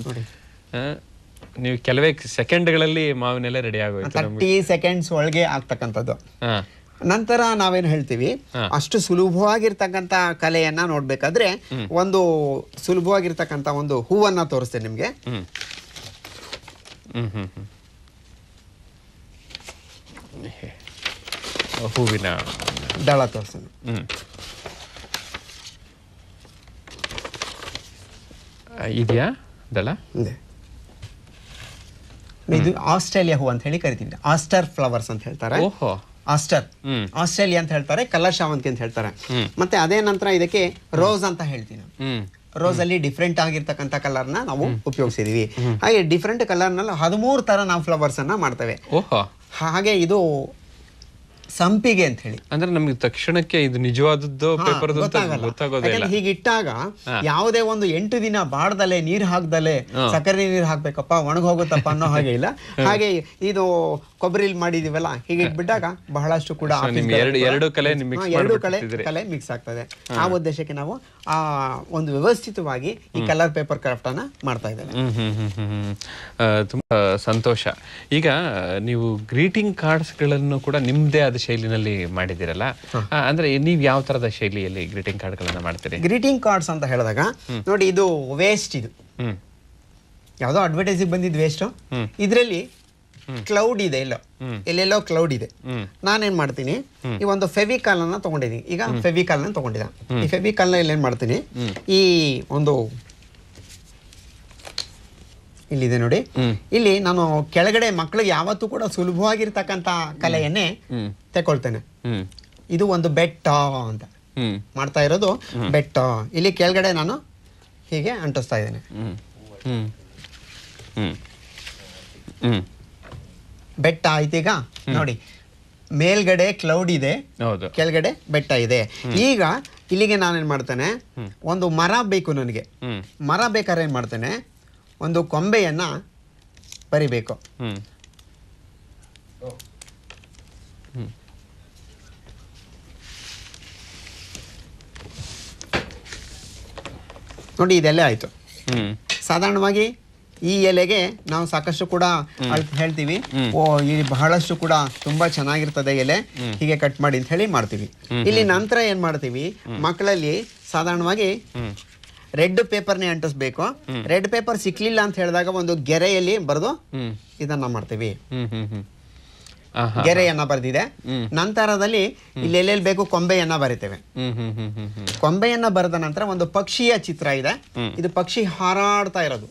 ನೋಡಿ, ನೀವು ಕೆಲವೇ ಸೆಕೆಂಡ್ಗಳಲ್ಲಿ ಮಾವಿನೆಲ್ಲ ರೆಡಿ ಆಗೋಯ್ತು. 30 ಸೆಕೆಂಡ್ಸ್ ಒಳಗೆ ಆಗ್ತಕ್ಕಂಥದ್ದು. ನಂತರ ನಾವೇನು ಹೇಳ್ತೀವಿ, ಅಷ್ಟು ಸುಲಭವಾಗಿರ್ತಕ್ಕಂಥ ಕಲೆಯನ್ನ ನೋಡ್ಬೇಕಾದ್ರೆ ಒಂದು ಸುಲಭವಾಗಿರ್ತಕ್ಕಂಥ ಒಂದು ಹೂವನ್ನ ತೋರಿಸ್ತೇನೆ ನಿಮ್ಗೆ. ಹೂವಿನ ದಳ ತೋರಿಸ್ತೇನೆ. ಇದೆಯಾ ದಳ? ಇದು ಆಸ್ಟ್ರೇಲಿಯಾ ಹೂ ಅಂತ ಹೇಳಿ ಕರಿತೀವಿ. ಆಸ್ಟರ್ ಫ್ಲವರ್ಸ್ ಅಂತ ಹೇಳ್ತಾರೆ. ಆಸ್ಟರ್, ಆಸ್ಟ್ರೇಲಿಯಾ ಅಂತ ಹೇಳ್ತಾರೆ. ಕಲರ್ ಶಾವಂತಿಗೆ ಅಂತ ಹೇಳ್ತಾರೆ. ಮತ್ತೆ ಅದೇ ನಂತರ ಇದಕ್ಕೆ ರೋಸ್ ಅಂತ ಹೇಳ್ತೀವಿ. ರೋಸ್ ಅಲ್ಲಿ ಡಿಫ್ರೆಂಟ್ ಆಗಿರ್ತಕ್ಕಂಥ ಕಲರ್ ನ ನಾವು ಉಪಯೋಗಿಸಿದೀವಿ. ಹಾಗೆ ಡಿಫ್ರೆಂಟ್ ಕಲರ್ ನಲ್ಲಿ 13 ತರ ನಾವು ಫ್ಲವರ್ಸ್ ಅನ್ನ ಮಾಡ್ತೇವೆ. ಹಾಗೆ ಇದು ಸಂಪಿಗೆ ಅಂತ ಹೇಳಿ. ಅಂದ್ರೆ ನಮ್ಗೆ ತಕ್ಷಣಕ್ಕೆ ಇದು ನಿಜವಾದದ್ದು ಪೇಪರ್ ಗೊತ್ತಾಗೋದಿಲ್ಲ. ಹೀಗಿಟ್ಟಾಗ ಯಾವುದೇ ಒಂದು 8 ದಿನ ಬಾಡ್ದಲೆ ನೀರ್ ಹಾಕ್ದಲೆ ಸಕ್ಕರೆ ನೀರ್ ಹಾಕ್ಬೇಕಪ್ಪ ಒಣಗ ಹೋಗುತ್ತಪ್ಪ ಅನ್ನೋ ಹಾಗೆ ಇಲ್ಲ. ಹಾಗೆ ಇದು ಕೊಬ್ಬರಿಲಿ ಮಾಡಿದೀವಲ್ಲ, ಹೀಗೆ ಇಟ್ಬಿಟ್ಟಾಗ ಬಹಳಷ್ಟು ಕೂಡ ಎರಡು ಕಲೆ ಮಿಕ್ಸ್ ಆಗ್ತದೆ. ಆ ಉದ್ದೇಶಕ್ಕೆ ನಾವು ಆ ಒಂದು ವ್ಯವಸ್ಥಿತವಾಗಿ ಈ ಕಲರ್ ಪೇಪರ್ ಕ್ರಾಫ್ಟ್ ಅನ್ನ ಮಾಡ್ತಾ ಇದ್ದೇವೆ. ತುಂಬಾ ಸಂತೋಷ. ಈಗ ನೀವು ಗ್ರೀಟಿಂಗ್ ಕಾರ್ಡ್ಸ್ ಗಳನ್ನು ಕೂಡ ನಿಮ್ದೇ ಆದ ಶೈಲಿನಲ್ಲಿ ಮಾಡಿದಿರಲ್ಲ, ಅಂದ್ರೆ ನೀವ್ ಯಾವ ತರದ ಶೈಲಿಯಲ್ಲಿ ಗ್ರೀಟಿಂಗ್ ಕಾರ್ಡ್ ಗಳನ್ನ ಮಾಡ್ತೀರಿ? ಗ್ರೀಟಿಂಗ್ ಕಾರ್ಡ್ಸ್ ಅಂತ ಹೇಳಿದಾಗ ನೋಡಿ, ಇದು ವೇಸ್ಟ್, ಇದು ಯಾವ್ದೋ ಅಡ್ವರ್ಟೈಸ್ ಬಂದಿದ್ ವೇಸ್ಟ್. ಇದ್ರಲ್ಲಿ ಕ್ಲೌಡ್ ಇದೆ, ಎಲ್ಲೆಲ್ಲೋ ಕ್ಲೌಡ್ ಇದೆ. ನಾನೇನ್ ಮಾಡ್ತೀನಿ, ಈ ಒಂದು ಫೆವಿಕಾಲ್ ಅನ್ನ ತಗೊಂಡಿದ್ದೀನಿ. ಈಗ ಫೆವಿಕಾಲ್ ನ ತಗೊಂಡಿದ್ದ. ಈ ಫೆವಿಕಾಲ್ ನ ಏನ್ ಮಾಡ್ತೀನಿ, ಈ ಒಂದು ಇಲ್ಲಿದೆ ನೋಡಿ, ಇಲ್ಲಿ ನಾನು ಕೆಳಗಡೆ ಮಕ್ಕಳಿಗೆ ಯಾವತ್ತೂ ಕೂಡ ಸುಲಭವಾಗಿರ್ತಕ್ಕಂಥ ಕಲೆಯನ್ನೇ ತಗೊಳ್ತೇನೆ. ಇದು ಒಂದು ಬೆಟ್ಟ ಅಂತ. ಮಾಡ್ತಾ ಇರೋದು ಬೆಟ್ಟ. ಇಲ್ಲಿ ಕೆಳಗಡೆ ನಾನು ಹೀಗೆ ಅಂಟಿಸ್ತಾ ಇದ್ದೇನೆ. ಬೆಟ್ಟ ಆಯ್ತೀಗ ನೋಡಿ, ಮೇಲ್ಗಡೆ ಕ್ಲೌಡ್ ಇದೆ, ಕೆಳಗಡೆ ಬೆಟ್ಟ ಇದೆ. ಈಗ ಇಲ್ಲಿಗೆ ನಾನೇನ್ ಮಾಡ್ತೇನೆ, ಒಂದು ಮರ ಬೇಕು ನನಗೆ. ಮರ ಬೇಕಾದ್ರೆ ಏನ್ ಮಾಡ್ತೇನೆ, ಒಂದು ಕೊಂಬೆಯನ್ನ ಬರಿಬೇಕು. ನೋಡಿ ಇದೆಲ್ಲ ಆಯ್ತು. ಸಾಧಾರಣವಾಗಿ ಈ ಎಲೆಗೆ ನಾವು ಸಾಕಷ್ಟು ಕೂಡ ಹೇಳ್ತೀವಿ, ಓ ಇಲ್ಲಿ ಬಹಳಷ್ಟು ಕೂಡ ತುಂಬಾ ಚೆನ್ನಾಗಿರ್ತದೆ ಎಲೆ, ಹೀಗೆ ಕಟ್ ಮಾಡಿ ಅಂತ ಹೇಳಿ ಮಾಡ್ತೀವಿ. ಇಲ್ಲಿ ನಂತರ ಏನ್ ಮಾಡ್ತೀವಿ, ಮಕ್ಕಳಲ್ಲಿ ಸಾಧಾರಣವಾಗಿ ರೆಡ್ ಪೇಪರ್ನೇ ಅಂಟಿಸ್ಬೇಕು. ರೆಡ್ ಪೇಪರ್ ಸಿಕ್ಲಿಲ್ಲ ಅಂತ ಹೇಳಿದಾಗ ಒಂದು ಗೆರೆಯಲ್ಲಿ ಬರೆದು ಇದನ್ನ ಮಾಡ್ತೀವಿ. ಗೆರೆಯನ್ನ ಬರೆದಿದೆ, ನಂತರದಲ್ಲಿ ಇಲ್ಲಿ ಎಲ್ಲೆಲ್ಲಿ ಬೇಕು ಕೊಂಬೆಯನ್ನ ಬರಿತೇವೆ. ಕೊಂಬೆಯನ್ನ ಬರೆದ ನಂತರ ಒಂದು ಪಕ್ಷಿಯ ಚಿತ್ರ ಇದೆ. ಇದು ಪಕ್ಷಿ ಹಾರಾಡ್ತಾ ಇರೋದು.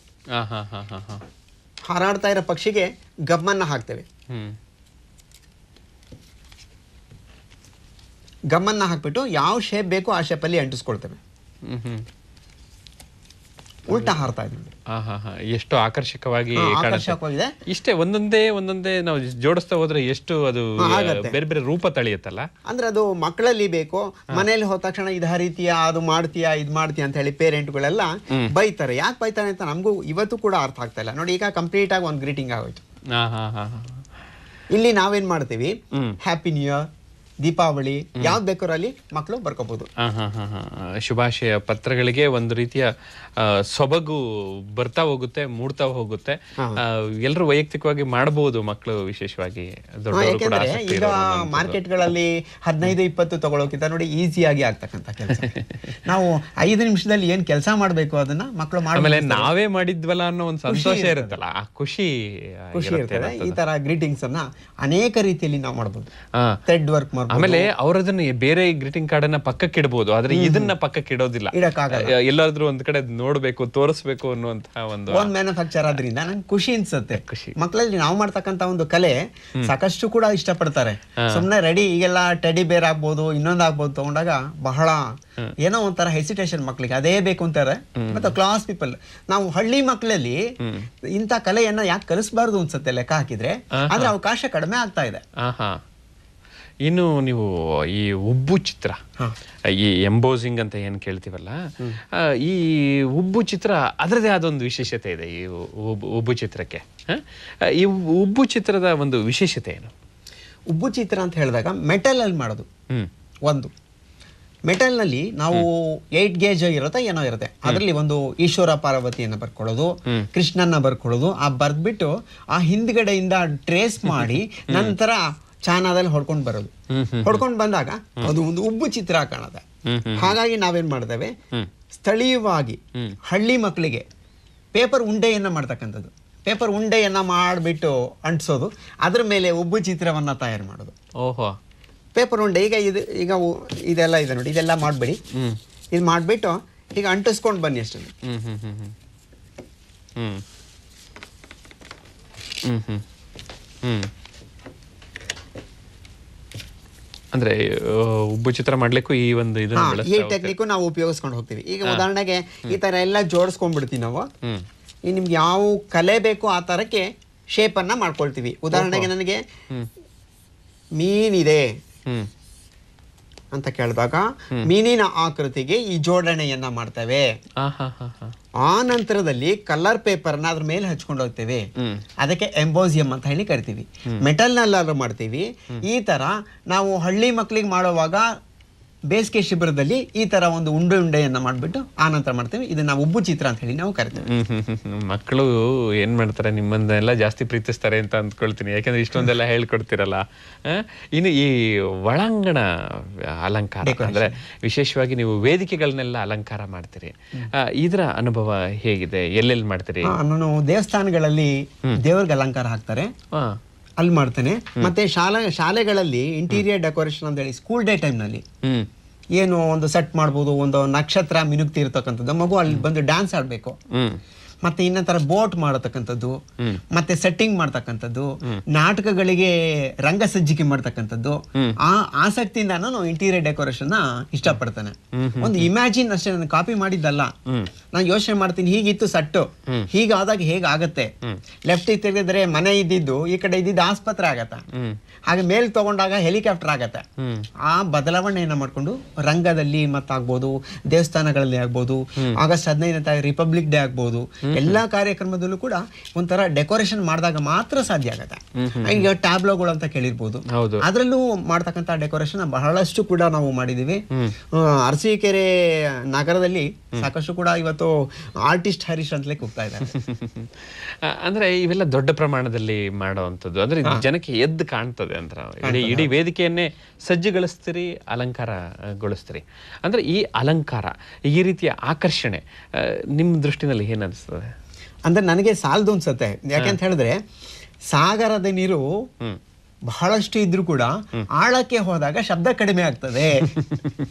ಹಾರಾಡ್ತಾ ಇರೋ ಪಕ್ಷಿಗೆ ಗಮ್ಮನ್ನ ಹಾಕ್ತೇವೆ. ಗಮ್ಮನ್ನ ಹಾಕ್ಬಿಟ್ಟು ಯಾವ ಶೇಪ್ ಬೇಕು ಆ ಶೇಪ್ ಅಲ್ಲಿ ಅಂಟಿಸ್ಕೊಳ್ತೇವೆ. ಉಲ್ಟಾ ಹಾರ್ತಾ ಇದೆ. ಎಷ್ಟು ಆಕರ್ಷಕವಾಗಿದೆ. ಇಷ್ಟೇ ಒಂದೊಂದೇ ನಾವು ಜೋಡಿಸ್ತಾ ಹೋದ್ರೆ ಎಷ್ಟು ಅದು ಬೇರೆ ಬೇರೆ ರೂಪ ತಳೆಯುತ್ತಲ್ಲ. ಅಂದ್ರೆ ಅದು ಮಕ್ಕಳಲ್ಲಿ ಬೇಕು. ಮನೇಲಿ ಹೋದ ತಕ್ಷಣ ಇದ ರೀತಿಯ ಅದು ಮಾಡ್ತೀಯಾ ಇದ್ ಮಾಡ್ತೀಯಾ ಅಂತ ಹೇಳಿ ಪೇರೆಂಟ್ಗಳೆಲ್ಲ ಬೈತಾರೆ. ಯಾಕೆ ಬೈತಾರೆ ಅಂತ ನಮಗೂ ಇವತ್ತು ಕೂಡ ಅರ್ಥ ಆಗ್ತಾ ಇಲ್ಲ. ನೋಡಿ ಈಗ ಕಂಪ್ಲೀಟ್ ಆಗಿ ಒಂದು ಗ್ರೀಟಿಂಗ್ ಆಗೋಯ್ತು. ಇಲ್ಲಿ ನಾವೇನ್ ಮಾಡ್ತೀವಿ, ಹ್ಯಾಪಿ ನ್ಯೂ ಇಯರ್, ದೀಪಾವಳಿ, ಯಾವ್ದು ಬೇಕಾದ್ರೂ ಅಲ್ಲಿ ಮಕ್ಕಳು ಬರ್ಕೋಬಹುದು. ಶುಭಾಶಯ ಪತ್ರಗಳಿಗೆ ಒಂದು ರೀತಿಯ ಸೊಬಗು ಬರ್ತಾ ಹೋಗುತ್ತೆ, ಮೂಡ್ತಾ ಹೋಗುತ್ತೆ. ಎಲ್ಲರೂ ವೈಯಕ್ತಿಕವಾಗಿ ಮಾಡಬಹುದು ಮಕ್ಕಳು, ವಿಶೇಷವಾಗಿ ಯಾಕೆಂದ್ರೆ ಈಗ ಮಾರ್ಕೆಟ್ಗಳಲ್ಲಿ 15-20 ತಗೊಳ್ಳೋಕ್ಕಿಂತ ನೋಡಿ ಈಸಿಯಾಗಿ ಆಗ್ತಕ್ಕಂಥ ಕೆಲಸ. ನಾವು 5 ನಿಮಿಷದಲ್ಲಿ ಏನ್ ಕೆಲಸ ಮಾಡ್ಬೇಕು ಅದನ್ನ ಮಕ್ಕಳು ಆಮೇಲೆ ನಾವೇ ಮಾಡಿದ್ವಲ್ಲ ಅನ್ನೋ ಒಂದು ಸಂತೋಷ ಇರುತ್ತಲ್ಲ, ಆ ಖುಷಿ ಇರ್ತದೆ. ಈ ತರ ಗ್ರೀಟಿಂಗ್ಸ್ ಅನ್ನ ಅನೇಕ ರೀತಿಯಲ್ಲಿ ನಾವು ಮಾಡಬಹುದು. ಥ್ರೆಡ್ ವರ್ಕ್ ಮಾಡಬಹುದು. ಆಮೇಲೆ ಅವರದನ್ನ ಬೇರೆ ಗ್ರೀಟಿಂಗ್ ಕಾರ್ಡ್ ಅನ್ನ ಪಕ್ಕಕ್ಕೆ ಇಡಬಹುದು, ಆದ್ರೆ ಇದನ್ನ ಪಕ್ಕಕ್ಕೆ ಇಡೋದಿಲ್ಲ. ಎಲ್ಲಾದ್ರೂ ಒಂದ್ ಕಡೆ ನೋಡ್ಬೇಕು, ತೋರಿಸ್ಬೇಕು ಅನ್ನುವಂತಹ ಒಂದು ಮ್ಯಾನುಫ್ಯಾಕ್ಚರ್ ಆದ್ರಿಂದ ನಂಗೆ ಖುಷಿ ಅನ್ಸುತ್ತೆ. ಮಕ್ಕಳಲ್ಲಿ ನಾವು ಮಾಡ್ತಕ್ಕಂತ ಒಂದು ಕಲೆ ಸಾಕಷ್ಟು ಕೂಡ ಇಷ್ಟಪಡ್ತಾರೆ. ಸುಮ್ನೆ ರೆಡಿ ಈಗೆಲ್ಲ ಟೆಡಿ ಬೇರ್ ಆಗ್ಬೋದು, ಇನ್ನೊಂದ್ ಆಗ್ಬೋದು ತಗೊಂಡಾಗ ಬಹಳ ಏನೋ ಒಂಥರ ಹೆಸಿಟೇಷನ್ ಮಕ್ಕಳಿಗೆ, ಅದೇ ಬೇಕು ಅಂತಾರೆ. ಮತ್ತೆ ಕ್ಲಾಸ್ ಪೀಪಲ್, ನಾವು ಹಳ್ಳಿ ಮಕ್ಕಳಲ್ಲಿ ಇಂಥ ಕಲೆಯನ್ನ ಯಾಕೆ ಕಲಿಸಬಾರ್ದು ಅನ್ಸುತ್ತೆ ಲೆಕ್ಕ ಹಾಕಿದ್ರೆ, ಆದ್ರೆ ಅವಕಾಶ ಕಡಿಮೆ ಆಗ್ತಾ ಇದೆ. ಇನ್ನು ನೀವು ಈ ಉಬ್ಬು ಚಿತ್ರ, ಈ ಎಂಬೋಸಿಂಗ್ ಅಂತ ಏನ್ ಕೇಳ್ತೀವಲ್ಲ, ಈ ಉಬ್ಬು ಚಿತ್ರ ಅದರದೇ ಆದ ಒಂದು ವಿಶೇಷತೆ ಇದೆ. ಈ ಉಬ್ಬು ಚಿತ್ರಕ್ಕೆ ಈ ಉಬ್ಬು ಚಿತ್ರದ ಒಂದು ವಿಶೇಷತೆ ಏನು? ಉಬ್ಬು ಚಿತ್ರ ಅಂತ ಹೇಳಿದಾಗ ಮೆಟಲ್ ಅಲ್ಲಿ ಮಾಡೋದು. ಒಂದು ಮೆಟಲ್ ನಲ್ಲಿ ನಾವು 8 ಗೇಜ್ ಇರುತ್ತೆ, ಏನೋ ಇರುತ್ತೆ, ಅದರಲ್ಲಿ ಒಂದು ಈಶ್ವರ ಪಾರ್ವತಿಯನ್ನ ಬರ್ಕೊಳ್ಳೋದು, ಕೃಷ್ಣನ್ನ ಬರ್ಕೊಳ್ಳೋದು, ಆ ಬರ್ದ್ಬಿಟ್ಟು ಆ ಹಿಂದ್ಗಡೆಯಿಂದ ಟ್ರೇಸ್ ಮಾಡಿ ನಂತರ ಚಾನದಲ್ಲಿ ಹೊಡ್ಕೊಂಡು ಬರೋದು. ಹೊಡ್ಕೊಂಡು ಬಂದಾಗ ಅದು ಒಂದು ಉಬ್ಬು ಚಿತ್ರ ಕಾಣುತ್ತೆ. ಹಾಗಾಗಿ ನಾವೇನ್ ಮಾಡ್ತೇವೆ, ಸ್ಥಳೀಯವಾಗಿ ಹಳ್ಳಿ ಮಕ್ಕಳಿಗೆ ಪೇಪರ್ ಉಂಡೆಯನ್ನ ಮಾಡ್ತಕ್ಕಂಥದ್ದು. ಪೇಪರ್ ಉಂಡೆಯನ್ನ ಮಾಡಿಬಿಟ್ಟು ಅಂಟಿಸೋದು, ಅದ್ರ ಮೇಲೆ ಉಬ್ಬು ಚಿತ್ರವನ್ನ ತಯಾರು ಮಾಡೋದು. ಓಹೋ, ಪೇಪರ್ ಉಂಡೆ. ಈಗ ಇದೆಲ್ಲ ಇದೆ ನೋಡಿ, ಇದೆಲ್ಲ ಮಾಡ್ಬೇಡಿ, ಇದು ಮಾಡ್ಬಿಟ್ಟು ಈಗ ಅಂಟಿಸ್ಕೊಂಡು ಬನ್ನಿ ಅಷ್ಟೇ. ಅಂದ್ರೆ ಉಬ್ಬು ಚಿತ್ರ ಮಾಡ್ಲಿಕ್ಕೂ ಈ ಒಂದು ಈ ಟೆಕ್ನಿಕ್ ನಾವು ಉಪಯೋಗಿಸ್ಕೊಂಡು ಹೋಗ್ತೀವಿ. ಈಗ ಉದಾಹರಣೆಗೆ ಈ ತರ ಎಲ್ಲ ಜೋಡಿಸ್ಕೊಂಡ್ಬಿಡ್ತೀವಿ ನಾವು. ಈ ನಿಮ್ಗೆ ಯಾವ ಕಲೆ ಬೇಕು ಆ ತರಕ್ಕೆ ಶೇಪ್ ಅನ್ನ ಮಾಡ್ಕೊಳ್ತೀವಿ. ಉದಾಹರಣೆಗೆ ನನಗೆ ಮೀನಿದೆ ಅಂತ ಕೇಳಿದಾಗ ಮೀನಿನ ಆಕೃತಿಗೆ ಈ ಜೋಡಣೆಯನ್ನ ಮಾಡ್ತೇವೆ. ಆ ನಂತರದಲ್ಲಿ ಕಲರ್ ಪೇಪರ್ ನ ಅದ್ರ ಮೇಲೆ ಹಚ್ಕೊಂಡು ಹೋಗ್ತೇವೆ. ಅದಕ್ಕೆ ಎಂಬೋಸಿಯಂ ಅಂತ ಹೇಳಿ ಕರಿತೀವಿ. ಮೆಟಲ್ ನಲ್ಲಾದ್ರೂ ಮಾಡ್ತೀವಿ. ಈ ತರ ನಾವು ಹಳ್ಳಿ ಮಕ್ಕಳಿಗೆ ಮಾಡುವಾಗ ಬೇಸಿಗೆ ಶಿಬಿರದಲ್ಲಿ ಈ ತರ ಒಂದು ಉಂಡೆಯನ್ನ ಮಾಡ್ಬಿಟ್ಟು ಆ ನಂತರ ಮಾಡ್ತೇವೆ. ಇದನ್ನ ಉಬ್ಬು ಚಿತ್ರ ಅಂತ ಹೇಳಿ ನಾವು ಕರಿತೇವೆ. ಮಕ್ಕಳು ಏನ್ ಮಾಡ್ತಾರೆ, ನಿಮ್ಮನ್ನೆಲ್ಲ ಜಾಸ್ತಿ ಪ್ರೀತಿಸ್ತಾರೆ ಅಂತ ಅಂದ್ಕೊಳ್ತೀನಿ, ಯಾಕಂದ್ರೆ ಇಷ್ಟೊಂದೆಲ್ಲ ಹೇಳ್ಕೊಡ್ತಿರಲ್ಲ. ಇನ್ನು ಈ ಒಳಾಂಗಣ ಅಲಂಕಾರ ಅಂದ್ರೆ ವಿಶೇಷವಾಗಿ ನೀವು ವೇದಿಕೆಗಳನ್ನೆಲ್ಲ ಅಲಂಕಾರ ಮಾಡ್ತೀರಿ, ಇದರ ಅನುಭವ ಹೇಗಿದೆ? ಎಲ್ಲೆಲ್ಲಿ ಮಾಡ್ತೀರಿ? ನಾನು ದೇವಸ್ಥಾನಗಳಲ್ಲಿ ದೇವರಿಗೆ ಅಲಂಕಾರ ಹಾಕ್ತಾರೆ, ಅಲ್ಲಿ ಮಾಡ್ತೇನೆ. ಮತ್ತೆ ಶಾಲೆಗಳಲ್ಲಿ ಇಂಟೀರಿಯರ್ ಡೆಕೋರೇಷನ್ ಅಂತ ಹೇಳಿ ಸ್ಕೂಲ್ ಡೇ ಟೈಮ್ ನಲ್ಲಿ ಏನು ಒಂದು ಸೆಟ್ ಮಾಡ್ಬೋದು, ಒಂದು ನಕ್ಷತ್ರ ಮಿನುಗ್ತಿ ಇರ್ತಕ್ಕಂಥದ್ದು, ಮಗು ಅಲ್ಲಿ ಬಂದು ಡ್ಯಾನ್ಸ್ ಆಡ್ಬೇಕು. ಮತ್ತೆ ಇನ್ನೊಂಥರ ಬೋಟ್ ಮಾಡತಕ್ಕಂಥದ್ದು, ಮತ್ತೆ ಸೆಟ್ಟಿಂಗ್ ಮಾಡ್ತಕ್ಕಂಥದ್ದು, ನಾಟಕಗಳಿಗೆ ರಂಗ ಸಜ್ಜಿಕೆ ಮಾಡ್ತಕ್ಕಂಥದ್ದು, ಆ ಆಸಕ್ತಿಯಿಂದ ನಾನು ಇಂಟೀರಿಯರ್ ಡೆಕೋರೇಷನ್ ನ ಇಷ್ಟಪಡ್ತೇನೆ. ಒಂದು ಇಮ್ಯಾಜಿನ್ ಅಷ್ಟೇ, ನಾನು ಕಾಪಿ ಮಾಡಿದ್ದಲ್ಲ. ನಾನು ಯೋಚನೆ ಮಾಡ್ತೀನಿ, ಹೀಗಿತ್ತು ಸಟ್ಟು, ಹೀಗಾದಾಗ ಹೇಗಾಗತ್ತೆ, ಲೆಫ್ಟ್ ತಿರುಗಿದ್ರೆ ಮನೆ ಇದ್ದಿದ್ದು ಈ ಕಡೆ ಇದ್ದಿದ್ದು ಆಸ್ಪತ್ರೆ ಆಗತ್ತ, ಹಾಗೆ ಮೇಲ್ ತಗೊಂಡಾಗ ಹೆಲಿಕಾಪ್ಟರ್ ಆಗತ್ತೆ. ಆ ಬದಲಾವಣೆಯನ್ನ ಮಾಡ್ಕೊಂಡು ರಂಗದಲ್ಲಿ ಮತ್ತಾಗ್ಬೋದು, ದೇವಸ್ಥಾನಗಳಲ್ಲಿ ಆಗ್ಬೋದು, ಆಗಸ್ಟ್ 15 ರಿಪಬ್ಲಿಕ್ ಡೇ ಆಗ್ಬೋದು, ಎಲ್ಲಾ ಕಾರ್ಯಕ್ರಮದಲ್ಲೂ ಕೂಡ ಒಂಥರ ಡೆಕೋರೇಷನ್ ಮಾಡಿದಾಗ ಮಾತ್ರ ಸಾಧ್ಯ ಆಗತ್ತೆ. ಈಗ ಟ್ಯಾಬ್ಲೋಗಳು ಅಂತ ಕೇಳಿರ್ಬೋದು, ಅದ್ರಲ್ಲೂ ಮಾಡ್ತಕ್ಕಂಥ ಡೆಕೋರೇಷನ್ ಬಹಳಷ್ಟು ಕೂಡ ನಾವು ಮಾಡಿದೀವಿ. ಅರಸೀಕೆರೆ ನಗರದಲ್ಲಿ ಸಾಕಷ್ಟು ಕೂಡ ಇವತ್ತು ಆರ್ಟಿಸ್ಟ್ ಹರೀಶ್ ಅಂತಲೇ ಕೂಗ್ತಾ ಇದ್ದಾರೆ. ಅಂದ್ರೆ ಇವೆಲ್ಲ ದೊಡ್ಡ ಪ್ರಮಾಣದಲ್ಲಿ ಮಾಡುವಂಥದ್ದು, ಅಂದ್ರೆ ಜನಕ್ಕೆ ಎದ್ದು ಕಾಣ್ತದೆ ಅಂತ. ಇಡೀ ವೇದಿಕೆಯನ್ನೇ ಸಜ್ಜುಗೊಳಿಸ್ತೀರಿ, ಅಲಂಕಾರಗೊಳಿಸ್ತೀರಿ. ಅಂದ್ರೆ ಈ ಅಲಂಕಾರ, ಈ ರೀತಿಯ ಆಕರ್ಷಣೆ ನಿಮ್ಮ ದೃಷ್ಟಿನಲ್ಲಿ ಏನ್ ಅನಿಸ್ತದೆ? ಅಂದ್ರೆ ನನಗೆ ಸಾಲದು ಅನ್ಸತ್ತೆ. ಯಾಕೆಂತ ಹೇಳಿದ್ರೆ ಸಾಗರದ ನೀರು ಬಹಳಷ್ಟು ಇದ್ರೂ ಕೂಡ ಆಳಕ್ಕೆ ಹೋದಾಗ ಶಬ್ದ ಕಡಿಮೆ ಆಗ್ತದೆ.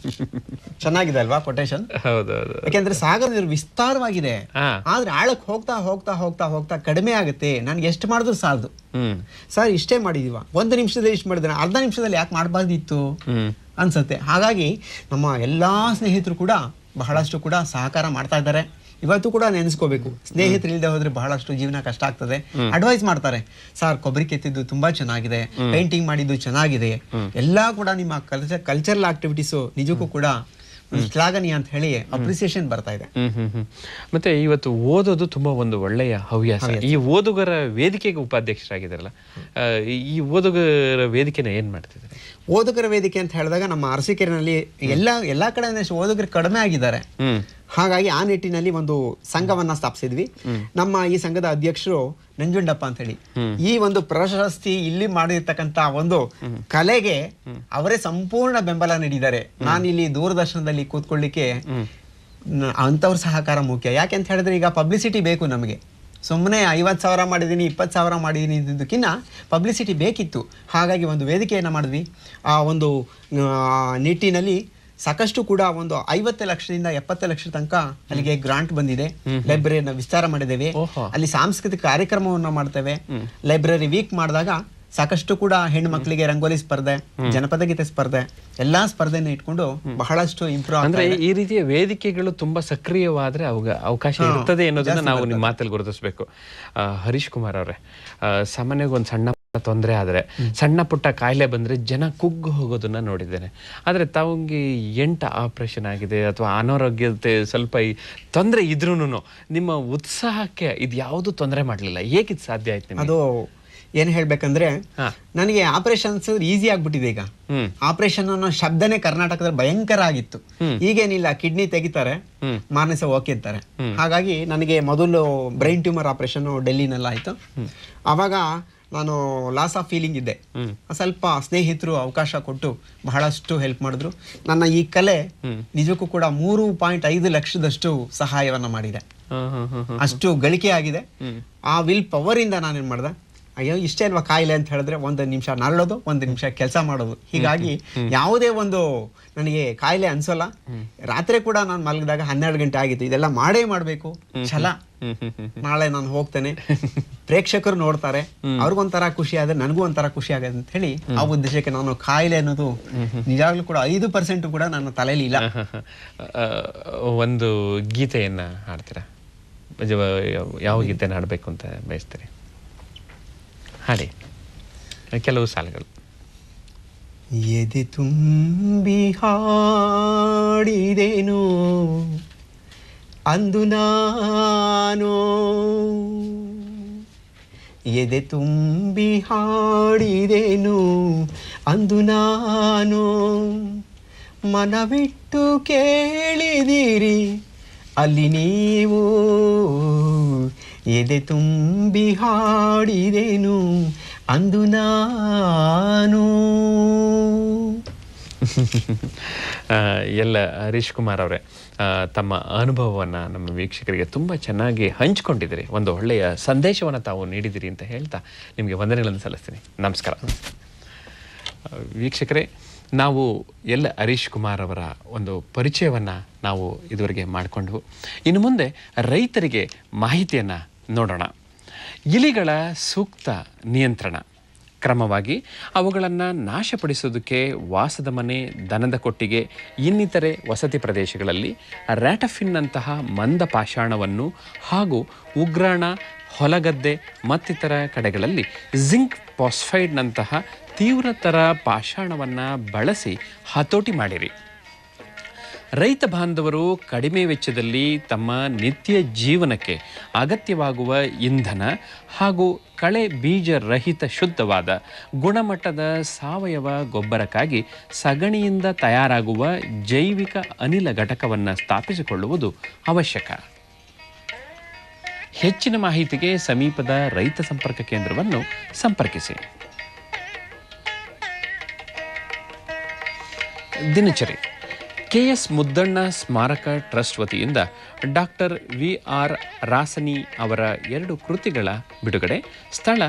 ಚೆನ್ನಾಗಿದೆ ಅಲ್ವಾ ಕೊಟೇಶನ್? ಹೌದೌದು. ಯಾಕೆಂದ್ರೆ ಸಾಗರ ನೀರು ವಿಸ್ತಾರವಾಗಿದೆ, ಆದ್ರೆ ಆಳಕ್ಕೆ ಹೋಗ್ತಾ ಹೋಗ್ತಾ ಹೋಗ್ತಾ ಹೋಗ್ತಾ ಕಡಿಮೆ ಆಗುತ್ತೆ. ನನ್ಗೆ ಎಷ್ಟು ಮಾಡಿದ್ರು ಸಾಲದು. ಸರ್ ಇಷ್ಟೇ ಮಾಡಿದೀವ, 1 ನಿಮಿಷದಲ್ಲಿ ಇಷ್ಟು ಮಾಡಿದ್ರೆ, ಅರ್ಧ ನಿಮಿಷದಲ್ಲಿ ಯಾಕೆ ಮಾಡಬಾರ್ದಿತ್ತು ಅನ್ಸತ್ತೆ. ಹಾಗಾಗಿ ನಮ್ಮ ಎಲ್ಲಾ ಸ್ನೇಹಿತರು ಕೂಡ ಬಹಳಷ್ಟು ಕೂಡ ಸಹಕಾರ ಮಾಡ್ತಾ ಇದ್ದಾರೆ. ಇವತ್ತು ಕೂಡ ನೆನೆಸ್ಕೋಬೇಕು, ಸ್ನೇಹಿತರು ಇಲ್ಲದೆ ಹೋದ್ರೆ ಬಹಳಷ್ಟು ಜೀವನ ಕಷ್ಟ ಆಗ್ತದೆ. ಅಡ್ವೈಸ್ ಮಾಡ್ತಾರೆ, ಸರ್ ಕೊಬ್ಬರಿ ಕೆತ್ತಿದ್ದು ತುಂಬಾ ಚೆನ್ನಾಗಿದೆ, ಪೇಂಟಿಂಗ್ ಮಾಡಿದ್ದು ಚೆನ್ನಾಗಿದೆ, ಎಲ್ಲಾ ಕೂಡ ನಿಮ್ಮ ಕಲ್ಚರಲ್ ಆಕ್ಟಿವಿಟೀಸು ನಿಜಕ್ಕೂ ಕೂಡ ಶ್ಲಾಘನೀಯ ಅಂತ ಹೇಳಿ ಅಪ್ರಿಸಿಯೇಷನ್ ಬರ್ತಾ ಇದೆ. ಮತ್ತೆ ಇವತ್ತು ಓದೋದು ತುಂಬಾ ಒಂದು ಒಳ್ಳೆಯ ಹವ್ಯಾಸ. ಈ ಓದುಗರ ವೇದಿಕೆಗೆ ಉಪಾಧ್ಯಕ್ಷರಾಗಿದ್ದಾರಲ್ಲ, ಈ ಓದುಗರ ವೇದಿಕೆನ ಏನ್ ಮಾಡ್ತಿದ್ದಾರೆ? ಓದುಗರ ವೇದಿಕೆ ಅಂತ ಹೇಳಿದಾಗ ನಮ್ಮ ಅರಸೀಕೆರೆನಲ್ಲಿ ಎಲ್ಲಾ ಕಡೆ ಓದುಗರು ಕಡಿಮೆ ಆಗಿದ್ದಾರೆ. ಹಾಗಾಗಿ ಆ ನಿಟ್ಟಿನಲ್ಲಿ ಒಂದು ಸಂಘವನ್ನ ಸ್ಥಾಪಿಸಿದ್ವಿ. ನಮ್ಮ ಈ ಸಂಘದ ಅಧ್ಯಕ್ಷರು ನಂಜುಂಡಪ್ಪ ಅಂತ ಹೇಳಿ, ಈ ಒಂದು ಪ್ರಶಸ್ತಿ ಇಲ್ಲಿ ಮಾಡಿರ್ತಕ್ಕಂತ ಒಂದು ಕಲೆಗೆ ಅವರೇ ಸಂಪೂರ್ಣ ಬೆಂಬಲ ನೀಡಿದ್ದಾರೆ. ನಾನು ಇಲ್ಲಿ ದೂರದರ್ಶನದಲ್ಲಿ ಕೂತ್ಕೊಳ್ಳಿಕ್ಕೆ ಅಂತವ್ರ ಸಹಕಾರ ಮುಖ್ಯ. ಯಾಕೆ ಅಂತ ಹೇಳಿದ್ರೆ ಈಗ ಪಬ್ಲಿಸಿಟಿ ಬೇಕು ನಮಗೆ. ಸುಮ್ಮನೆ 50,000 ಮಾಡಿದ್ದೀನಿ, 20,000 ಮಾಡಿದ್ದೀನಿ ಇದಕ್ಕಿಂತ ಪಬ್ಲಿಸಿಟಿ ಬೇಕಿತ್ತು. ಹಾಗಾಗಿ ಒಂದು ವೇದಿಕೆಯನ್ನು ಮಾಡಿದ್ವಿ. ಆ ಒಂದು ನಿಟ್ಟಿನಲ್ಲಿ ಸಾಕಷ್ಟು ಕೂಡ ಒಂದು 50 ಲಕ್ಷದಿಂದ 70 ಲಕ್ಷ ತನಕ ಅಲ್ಲಿಗೆ ಗ್ರಾಂಟ್ ಬಂದಿದೆ. ಲೈಬ್ರರಿಯನ್ನು ವಿಸ್ತಾರ ಮಾಡಿದ್ದೇವೆ. ಅಲ್ಲಿ ಸಾಂಸ್ಕೃತಿಕ ಕಾರ್ಯಕ್ರಮವನ್ನು ಮಾಡ್ತೇವೆ. ಲೈಬ್ರರಿ ವೀಕ್ ಮಾಡಿದಾಗ ಸಾಕಷ್ಟು ಕೂಡ ಹೆಣ್ಣು ಮಕ್ಕಳಿಗೆ ರಂಗೋಲಿ ಸ್ಪರ್ಧೆ, ಜನಪದ ಗೀತೆ ಸ್ಪರ್ಧೆ, ಎಲ್ಲಾ ಸ್ಪರ್ಧೆನ ಇಟ್ಕೊಂಡು ಬಹಳಷ್ಟು ಇಂಪ್ರೂವ್. ಅಂದ್ರೆ ಈ ರೀತಿಯ ವೇದಿಕೆಗಳು ತುಂಬಾ ಸಕ್ರಿಯವಾದ್ರೆ ಅವಕಾಶ ಇರ್ತದೆ ಅನ್ನೋದನ್ನ ನಾವು ನಿಮ್ಮ ಮಾತಲ್ಲಿ ಗುರುತಿಸಬೇಕು. ಹರೀಶ್ ಕುಮಾರ್ ಅವರೇ, ಸಾಮಾನ್ಯವಾಗಿ ಒಂದು ಸಣ್ಣ ತೊಂದರೆ ಆದ್ರೆ, ಸಣ್ಣ ಪುಟ್ಟ ಕಾಯಿಲೆ ಬಂದ್ರೆ ಜನ ಕುಗ್ಗು ಹೋಗೋದನ್ನ ನೋಡಿದ್ದೇನೆ. ಆದ್ರೆ ತಾವಂಗೆ 8 ಆಪರೇಷನ್ ಆಗಿದೆ ಅಥವಾ ಅನಾರೋಗ್ಯತೆ ಸ್ವಲ್ಪ ತೊಂದರೆ ಇದ್ರೂನು ನಿಮ್ಮ ಉತ್ಸಾಹಕ್ಕೆ ಇದು ಯಾವುದು ತೊಂದರೆ ಮಾಡ್ಲಿಲ್ಲ. ಹೇಗಿದ್ ಸಾಧ್ಯ ಆಯ್ತು? ಅದು ಏನ್ ಹೇಳ್ಬೇಕಂದ್ರೆ, ನನಗೆ ಆಪರೇಷನ್ಸ್ ಈಸಿ ಆಗ್ಬಿಟ್ಟಿದೆ. ಈಗ ಆಪರೇಷನ್ ಅನ್ನೋ ಶಬ್ದನೇ ಕರ್ನಾಟಕದಲ್ಲಿ ಭಯಂಕರ ಆಗಿತ್ತು. ಈಗೇನಿಲ್ಲ, ಕಿಡ್ನಿ ತೆಗಿತಾರೆ, ಮಾರನೇ ದಿವಸ ಓಕೆ ಅಂತಾರೆ. ಹಾಗಾಗಿ ನನಗೆ ಮೊದಲು ಬ್ರೈನ್ ಟ್ಯೂಮರ್ ಆಪರೇಷನ್ ಡೆಲ್ಲಿನೆಲ್ಲ ಆಯ್ತು. ಅವಾಗ ನಾನು ಲಾಸ್ ಆಫ್ ಫೀಲಿಂಗ್ ಇದ್ದೆ. ಸ್ವಲ್ಪ ಸ್ನೇಹಿತರು ಅವಕಾಶ ಕೊಟ್ಟು ಬಹಳಷ್ಟು ಹೆಲ್ಪ್ ಮಾಡಿದ್ರು. ನನ್ನ ಈ ಕಲೆ ನಿಜಕ್ಕೂ ಕೂಡ 3.5 ಲಕ್ಷದಷ್ಟು ಸಹಾಯವನ್ನ ಮಾಡಿದೆ. ಅಷ್ಟು ಗಳಿಕೆ ಆಗಿದೆ. ಆ ವಿಲ್ ಪವರ್ ಇಂದ ನಾನೇನ್ ಮಾಡ್ದೆ, ಅಯ್ಯೋ ಇಷ್ಟೇ ಅಲ್ವಾ ಕಾಯಿಲೆ ಅಂತ ಹೇಳಿದ್ರೆ 1 ನಿಮಿಷ ನರಳೋದು, 1 ನಿಮಿಷ ಕೆಲಸ ಮಾಡೋದು. ಹೀಗಾಗಿ ಯಾವುದೇ ಒಂದು ನನಗೆ ಕಾಯಿಲೆ ಅನ್ಸೋಲ್ಲ. ರಾತ್ರಿ ಕೂಡ ನಾನು ಮಲಗಿದಾಗ 12 ಗಂಟೆ ಆಗಿತ್ತು. ಇದೆಲ್ಲ ಮಾಡಬೇಕು ಛಲ. ನಾಳೆ ನಾನು ಹೋಗ್ತೇನೆ, ಪ್ರೇಕ್ಷಕರು ನೋಡ್ತಾರೆ, ಅವ್ರಿಗೊಂಥರ ಖುಷಿ ಆದ್ರೆ ನನಗೂ ಒಂಥರ ಖುಷಿ ಆಗತ್ತೆ ಅಂತ ಹೇಳಿ ಆ ಉದ್ದೇಶಕ್ಕೆ ನಾನು ಕಾಯಿಲೆ ಅನ್ನೋದು ನಿಜಾಗ್ಲೂ ಕೂಡ 5% ಕೂಡ ನನ್ನ ತಲೆಯಲ್ಲಿ ಇಲ್ಲ. ಒಂದು ಗೀತೆಯನ್ನ ಹಾಡ್ತೀರಾ? ಯಾವ ಗೀತೆನ ಹಾಡ್ಬೇಕು ಅಂತ ಬಯಸ್ತೀರಿ? ಹಾಡಿ ಕೆಲವು ಸಾಲುಗಳು. ಎದೆ ತುಂಬಿ ಹಾಡಿದೆನು ಅಂದು ನಾನು, ಎದೆ ತುಂಬಿ ಹಾಡಿದೆನು ಅಂದು ನಾನು, ಮನವಿಟ್ಟು ಕೇಳಿದಿರಿ ಅಲ್ಲಿ ನೀವು, ಎದೆ ತುಂಬಿ ಹಾಡಿದೆನು ಅಂದು ನಾನು. ಎಲ್ಲ ಹರೀಶ್ ಕುಮಾರ್ ಅವರೇ, ತಮ್ಮ ಅನುಭವವನ್ನು ನಮ್ಮ ವೀಕ್ಷಕರಿಗೆ ತುಂಬ ಚೆನ್ನಾಗಿ ಹಂಚಿಕೊಂಡಿದ್ದೀರಿ. ಒಂದು ಒಳ್ಳೆಯ ಸಂದೇಶವನ್ನು ತಾವು ನೀಡಿದಿರಿ ಅಂತ ಹೇಳ್ತಾ ನಿಮಗೆ ವಂದನೆಗಳನ್ನು ಸಲ್ಲಿಸ್ತೀನಿ. ನಮಸ್ಕಾರ. ವೀಕ್ಷಕರೇ, ನಾವು ಎಲ್ಲ ಹರೀಶ್ ಕುಮಾರ್ ಅವರ ಒಂದು ಪರಿಚಯವನ್ನು ನಾವು ಇದುವರೆಗೆ ಮಾಡಿಕೊಂಡ್ವು. ಇನ್ನು ಮುಂದೆ ರೈತರಿಗೆ ಮಾಹಿತಿಯನ್ನು ನೋಡೋಣ. ಇಲಿಗಳ ಸೂಕ್ತ ನಿಯಂತ್ರಣ ಕ್ರಮವಾಗಿ ಅವುಗಳನ್ನು ನಾಶಪಡಿಸೋದಕ್ಕೆ ವಾಸದ ಮನೆ, ದನದ ಕೊಟ್ಟಿಗೆ, ಇನ್ನಿತರೆ ವಸತಿ ಪ್ರದೇಶಗಳಲ್ಲಿ ರ್ಯಾಟಫಿನ್ನಂತಹ ಮಂದ ಪಾಷಾಣವನ್ನು ಹಾಗೂ ಉಗ್ರಾಣ, ಹೊಲಗದ್ದೆ ಮತ್ತಿತರ ಕಡೆಗಳಲ್ಲಿ ಜಿಂಕ್ ಫಾಸ್ಫೈಡ್ನಂತಹ ತೀವ್ರತರ ಪಾಷಾಣವನ್ನು ಬಳಸಿ ಹತೋಟಿ ಮಾಡಿರಿ. ರೈತ ಬಾಂಧವರು ಕಡಿಮೆ ವೆಚ್ಚದಲ್ಲಿ ತಮ್ಮ ನಿತ್ಯ ಜೀವನಕ್ಕೆ ಅಗತ್ಯವಾಗುವ ಇಂಧನ ಹಾಗೂ ಕಳೆ ಬೀಜ ರಹಿತ ಶುದ್ಧವಾದ ಗುಣಮಟ್ಟದ ಸಾವಯವ ಗೊಬ್ಬರಕ್ಕಾಗಿ ಸಗಣಿಯಿಂದ ತಯಾರಾಗುವ ಜೈವಿಕ ಅನಿಲ ಘಟಕವನ್ನು ಸ್ಥಾಪಿಸಿಕೊಳ್ಳುವುದು ಅವಶ್ಯಕ. ಹೆಚ್ಚಿನ ಮಾಹಿತಿಗೆ ಸಮೀಪದ ರೈತ ಸಂಪರ್ಕ ಕೇಂದ್ರವನ್ನು ಸಂಪರ್ಕಿಸಿ. ದಿನಚರಿ. KS ಮುದ್ದಣ್ಣ ಸ್ಮಾರಕ ಟ್ರಸ್ಟ್ ವತಿಯಿಂದ ಡಾಕ್ಟರ್ VR ರಾಸನಿ ಅವರ 2 ಕೃತಿಗಳ ಬಿಡುಗಡೆ. ಸ್ಥಳ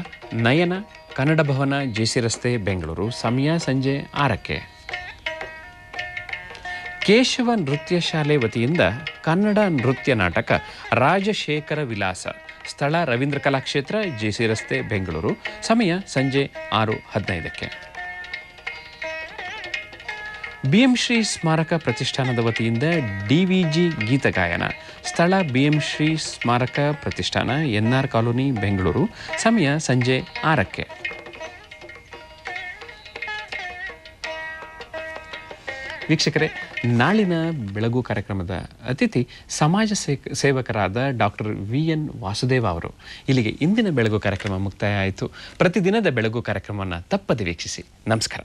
ನಯನ, ಕನ್ನಡ ಭವನ, JC ರಸ್ತೆ, ಬೆಂಗಳೂರು. ಸಮಯ ಸಂಜೆ 6ಕ್ಕೆ. ಕೇಶವ ನೃತ್ಯ ಶಾಲೆ ವತಿಯಿಂದ ಕನ್ನಡ ನೃತ್ಯ ನಾಟಕ ರಾಜಶೇಖರ ವಿಲಾಸ. ಸ್ಥಳ ರವೀಂದ್ರ ಕಲಾಕ್ಷೇತ್ರ, JC ರಸ್ತೆ, ಬೆಂಗಳೂರು. ಸಮಯ ಸಂಜೆ 6:15ಕ್ಕೆ. BM ಶ್ರೀ ಸ್ಮಾರಕ ಪ್ರತಿಷ್ಠಾನದ ವತಿಯಿಂದ DVG ಗೀತಗಾಯನ. ಸ್ಥಳ BM ಶ್ರೀ ಸ್ಮಾರಕ ಪ್ರತಿಷ್ಠಾನ, NR ಕಾಲೋನಿ, ಬೆಂಗಳೂರು. ಸಮಯ ಸಂಜೆ 6ಕ್ಕೆ. ವೀಕ್ಷಕರೇ, ನಾಳಿನ ಬೆಳಗು ಕಾರ್ಯಕ್ರಮದ ಅತಿಥಿ ಸಮಾಜ ಸೇವಕರಾದ ಡಾಕ್ಟರ್ VN ವಾಸುದೇವ ಅವರು. ಇಲ್ಲಿಗೆ ಇಂದಿನ ಬೆಳಗು ಕಾರ್ಯಕ್ರಮ ಮುಕ್ತಾಯ ಆಯಿತು. ಪ್ರತಿದಿನದ ಬೆಳಗು ಕಾರ್ಯಕ್ರಮವನ್ನು ತಪ್ಪದೆ ವೀಕ್ಷಿಸಿ. ನಮಸ್ಕಾರ.